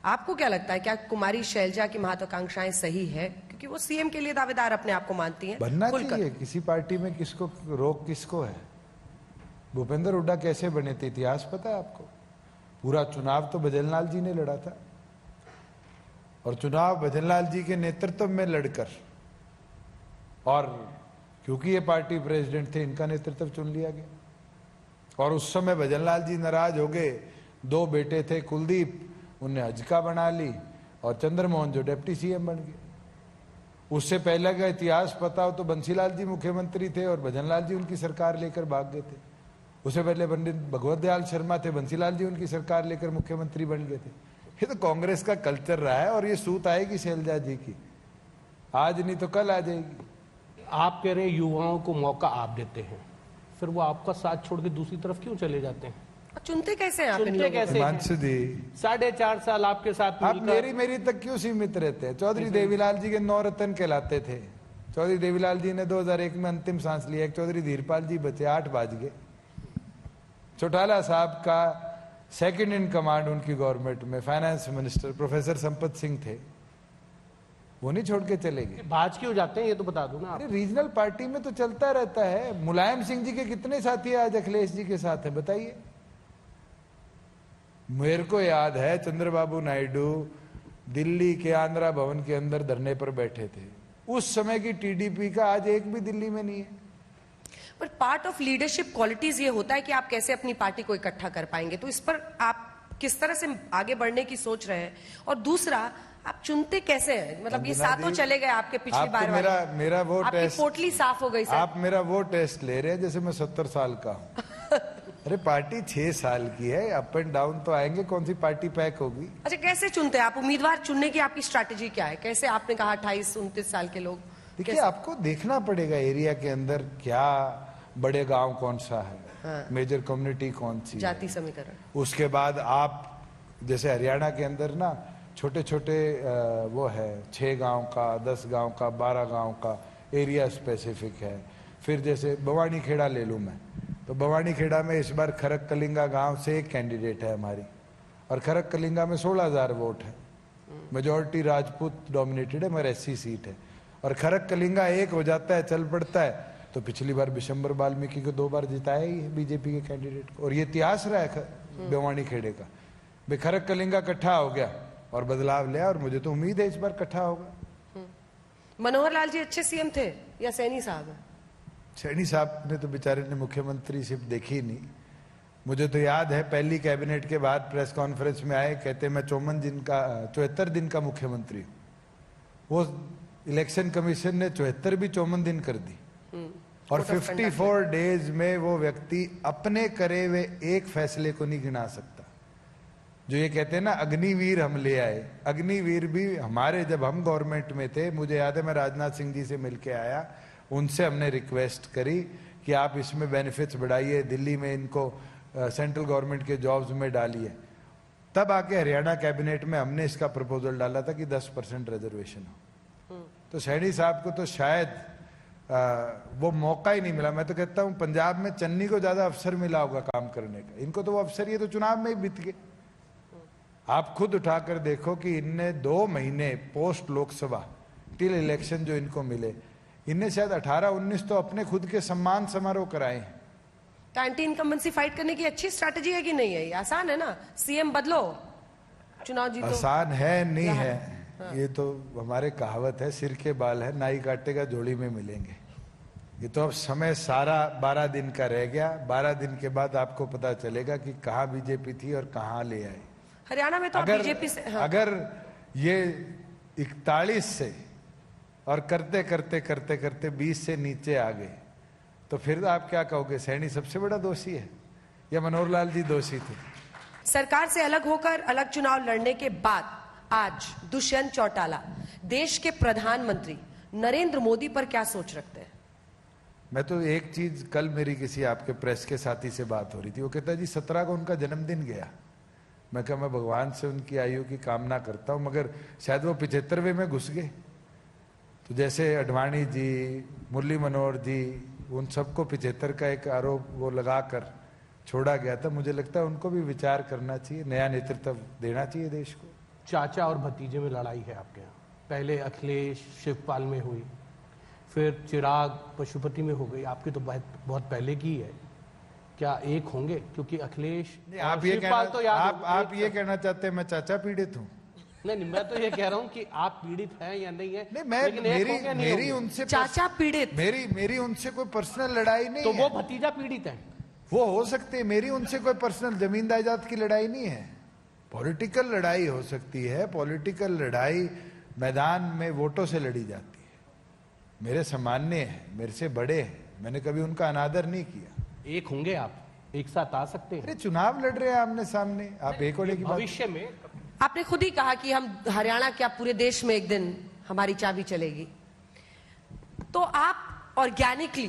आपको क्या लगता है, क्या कुमारी शैलजा की महत्वाकांक्षाएं सही है? क्योंकि वो सीएम के लिए दावेदार अपने आप को मानती हैं। बनना चाहिए किसी पार्टी में, किसको रोक किसको है? भूपेंद्र हुड्डा कैसे बने थे इतिहास पता है आपको? पूरा चुनाव तो भजनलाल जी ने लड़ा था, और चुनाव भजनलाल जी के नेतृत्व में लड़कर, और क्योंकि ये पार्टी प्रेसिडेंट थे इनका नेतृत्व चुन लिया गया। और उस समय भजनलाल जी नाराज हो गए, 2 बेटे थे कुलदीप, उन्हें हजका बना ली, और चंद्रमोहन जो डिप्टी सीएम बन गए। उससे पहले का इतिहास पता हो तो बंसीलाल जी मुख्यमंत्री थे और भजनलाल जी उनकी सरकार लेकर भाग गए थे। उससे पहले पंडित भगवत दयाल शर्मा थे, बंसीलाल जी उनकी सरकार लेकर मुख्यमंत्री बन गए थे। ये तो कांग्रेस का कल्चर रहा है, और ये सूत आएगी शैलजा जी की, आज नहीं तो कल आ जाएगी। आप कह रहे हैं युवाओं को मौका आप देते हैं, फिर वो आपका साथ छोड़ के दूसरी तरफ क्यों चले जाते हैं? चुनते कैसे हैं आप? चुनते कैसे? हिमांशु जी 4.5 साल आपके साथ आप मेरी तक क्यों सीमित रहते हैं? चौधरी देवीलाल जी के 9 रत्न कहलाते थे। चौधरी देवीलाल जी ने 2001 में अंतिम सांस लिया, एक चौधरी धीरपाल जी बचे, 8 बाज गए। चौटाला साहब का सेकंड इन कमांड उनकी गवर्नमेंट में finance minister professor Sampat Singh थे, वो नहीं छोड़ के चले गए। भाज क्यों जाते हैं ये तो बता दो ना। अरे रीजनल पार्टी में तो चलता रहता है। मुलायम सिंह जी के कितने साथी आज अखिलेश जी के साथ है बताइए? मेरे को याद है चंद्रबाबू नायडू दिल्ली के आंध्रा भवन के अंदर धरने पर बैठे थे, उस समय की टीडीपी का आज एक भी दिल्ली में नहीं है। पर पार्ट ऑफ लीडरशिप क्वालिटीज ये होता है कि आप कैसे अपनी पार्टी को इकट्ठा कर पाएंगे, तो इस पर आप किस तरह से आगे बढ़ने की सोच रहे हैं? और दूसरा, आप चुनते कैसे हैं? मतलब ये सातों चले गए आपके पिछली बार वाले, मेरा वो टेस्ट, पोटली साफ हो गई सर। आप मेरा वो टेस्ट ले रहे हैं जैसे मैं 70 साल का हूँ। अरे पार्टी 6 साल की है, अप एंड डाउन तो आएंगे, कौन सी पार्टी पैक होगी? अच्छा, कैसे चुनते हैं आप? उम्मीदवार चुनने की आपकी स्ट्रैटेजी क्या है? कैसे? आपने कहा 28-29 साल के लोग। देखिए, आपको देखना पड़ेगा एरिया के अंदर क्या बड़े गांव कौन सा है, हाँ। मेजर कम्युनिटी कौन सी, जाति समीकरण। उसके बाद आप जैसे हरियाणा के अंदर ना छोटे छोटे वो है 6 गांव का, 10 गांव का, 12 गांव का एरिया स्पेसिफिक है। फिर जैसे भवानी खेड़ा ले लूँ मैं, तो भवानी खेड़ा में इस बार खरक कलिंगा गांव से एक कैंडिडेट है हमारी, और खरक कलिंगा में 16,000 वोट है, मेजोरिटी राजपूत डोमिनेटेड है, मगर SC सीट है। और खरक कलिंगा एक हो जाता है, चल पड़ता है, तो पिछली बार बिशंबर वाल्मीकि को 2 बार जिताया ही है बीजेपी के कैंडिडेट को, और ये इतिहास रहा है भिवानी खेड़े का। खरक कलिंगा इकट्ठा हो गया और बदलाव लिया, और मुझे तो उम्मीद है इस बार इकट्ठा होगा। मनोहर लाल जी अच्छे सीएम थे या सैनी साहब है? सैनी साहब ने तो बेचारे ने मुख्यमंत्रीशिप देखी नहीं। मुझे तो याद है पहली कैबिनेट के बाद प्रेस कॉन्फ्रेंस में आए, कहते मैं 74 दिन का मुख्यमंत्री हूँ। वो इलेक्शन कमीशन ने 74 भी 54 दिन कर दी। और 54 डेज में वो व्यक्ति अपने करे हुए एक फैसले को नहीं गिना सकता। जो ये कहते हैं ना अग्निवीर हम ले आए, अग्निवीर भी हमारे जब हम गवर्नमेंट में थे, मुझे याद है मैं राजनाथ सिंह जी से मिलके आया, उनसे हमने रिक्वेस्ट करी कि आप इसमें बेनिफिट्स बढ़ाइए, दिल्ली में इनको सेंट्रल गवर्नमेंट के जॉब्स में डालिए। तब आके हरियाणा कैबिनेट में हमने इसका प्रपोजल डाला था कि 10% रिजर्वेशन हो। तो सैनी साहब को तो शायद वो मौका ही नहीं मिला। मैं तो कहता हूं पंजाब में चन्नी को ज्यादा अवसर मिला होगा काम करने का, इनको तो वो अवसर ये तो चुनाव में ही बीत गए। आप खुद उठाकर देखो कि इनने 2 महीने पोस्ट लोकसभा टिल इलेक्शन जो इनको मिले, इनने शायद 18-19 तो अपने खुद के सम्मान समारोह कराए हैं। तो एंटी इनकम्बेंसी फाइट करने की अच्छी स्ट्रैटेजी है कि नहीं है? ये आसान है ना, सीएम बदलो चुनाव जीतो। आसान है नहीं है, ये तो हमारे कहावत है, सिर के बाल है नाई काटेगा जोड़ी में मिलेंगे। ये तो अब समय सारा 12 दिन का रह गया, 12 दिन के बाद आपको पता चलेगा कि कहाँ बीजेपी थी और कहाँ ले आए। हरियाणा में तो बीजेपी से अगर ये 41 से और करते करते करते करते 20 से नीचे आ गए तो फिर आप क्या कहोगे, सैनी सबसे बड़ा दोषी है या मनोहर लाल जी दोषी थे? सरकार से अलग होकर अलग चुनाव लड़ने के बाद आज दुष्यंत चौटाला देश के प्रधानमंत्री नरेंद्र मोदी पर क्या सोच रखते हैं? मैं तो एक चीज, कल मेरी किसी आपके प्रेस के साथी से बात हो रही थी, वो कहता जी 17 को उनका जन्मदिन गया। मैं कहा मैं भगवान से उनकी आयु की कामना करता हूं, मगर शायद वो 75वें में घुस गए। तो जैसे अडवाणी जी, मुरली मनोहर जी, उन सबको 75 का एक आरोप वो लगाकर छोड़ा गया था। मुझे लगता है उनको भी विचार करना चाहिए, नया नेतृत्व देना चाहिए देश को। चाचा और भतीजे में लड़ाई है आपके यहाँ, पहले अखिलेश शिवपाल में हुई, फिर चिराग पशुपति में हो गई, आपकी तो बहुत पहले की है। क्या एक होंगे? क्योंकि अखिलेश आप ये कहना चाहते हैं मैं चाचा पीड़ित हूँ? नहीं, मैं तो ये कह रहा हूँ कि आप पीड़ित हैं या नहीं है। नहीं, मेरी उनसे चाचा पीड़ित, मेरी उनसे कोई पर्सनल लड़ाई नहीं तो है। वो भतीजा पीड़ित है, वो हो सकते हैं, मेरी उनसे कोई पर्सनल जमीन जायदाद की लड़ाई नहीं है। पॉलिटिकल लड़ाई हो सकती है, पॉलिटिकल लड़ाई मैदान में वोटों से लड़ी जाती है। मेरे सामान्य है, मेरे से बड़े हैं, मैंने कभी उनका अनादर नहीं किया। एक होंगे आप, एक साथ आ सकते हैं। अरे चुनाव लड़ रहे हैं आमने सामने, आप एक होने की भविष्य में आपने खुद ही कहा कि हम हरियाणा क्या पूरे देश में एक दिन हमारी चाबी चलेगी, तो आप ऑर्गेनिकली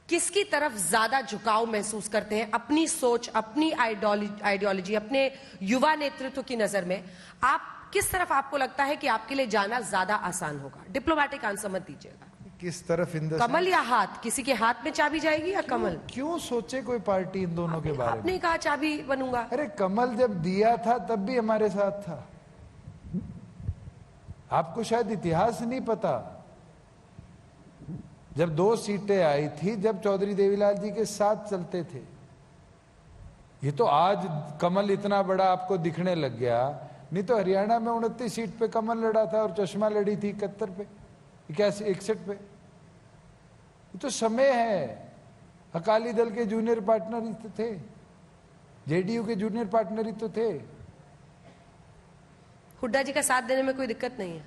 किसकी तरफ ज्यादा झुकाव महसूस करते हैं? अपनी सोच, अपनी आइडियोलॉजी, अपने युवा नेतृत्व की नजर में आप किस तरफ आपको लगता है कि आपके लिए जाना ज्यादा आसान होगा? डिप्लोमेटिक आंसर मत दीजिएगा। किस तरफ? कमल या हाथ? किसी के हाथ में चाबी जाएगी या कमल? क्यों सोचे कोई पार्टी इन दोनों के बारे में? आपने कहा चाबी बनूंगा। अरे कमल जब दिया था तब भी हमारे साथ था। आपको शायद इतिहास नहीं पता, जब 2 सीटें आई थी, जब चौधरी देवीलाल जी के साथ चलते थे। ये तो आज कमल इतना बड़ा आपको दिखने लग गया, नहीं तो हरियाणा में 29 सीट पे कमल लड़ा था और चश्मा लड़ी थी 71 पे, 61 पे। ये तो समय है। अकाली दल के जूनियर पार्टनर ही तो थे, जेडीयू के जूनियर पार्टनर ही तो थे। हुड्डा जी का साथ देने में कोई दिक्कत नहीं है।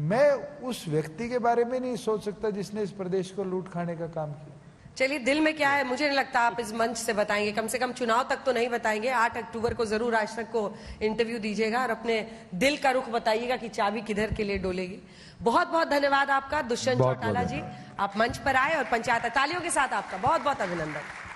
मैं उस व्यक्ति के बारे में नहीं सोच सकता जिसने इस प्रदेश को लूट खाने का काम किया। चलिए, दिल में क्या है मुझे नहीं लगता आप इस मंच से बताएंगे, कम से कम चुनाव तक तो नहीं बताएंगे। 8 अक्टूबर को जरूर आज तक को इंटरव्यू दीजिएगा और अपने दिल का रुख बताइएगा कि चाबी किधर के लिए डोलेगी। बहुत बहुत धन्यवाद आपका दुष्यंत चौटाला जी, आप मंच पर आए और पंचायत तालियों के साथ आपका बहुत बहुत अभिनंदन।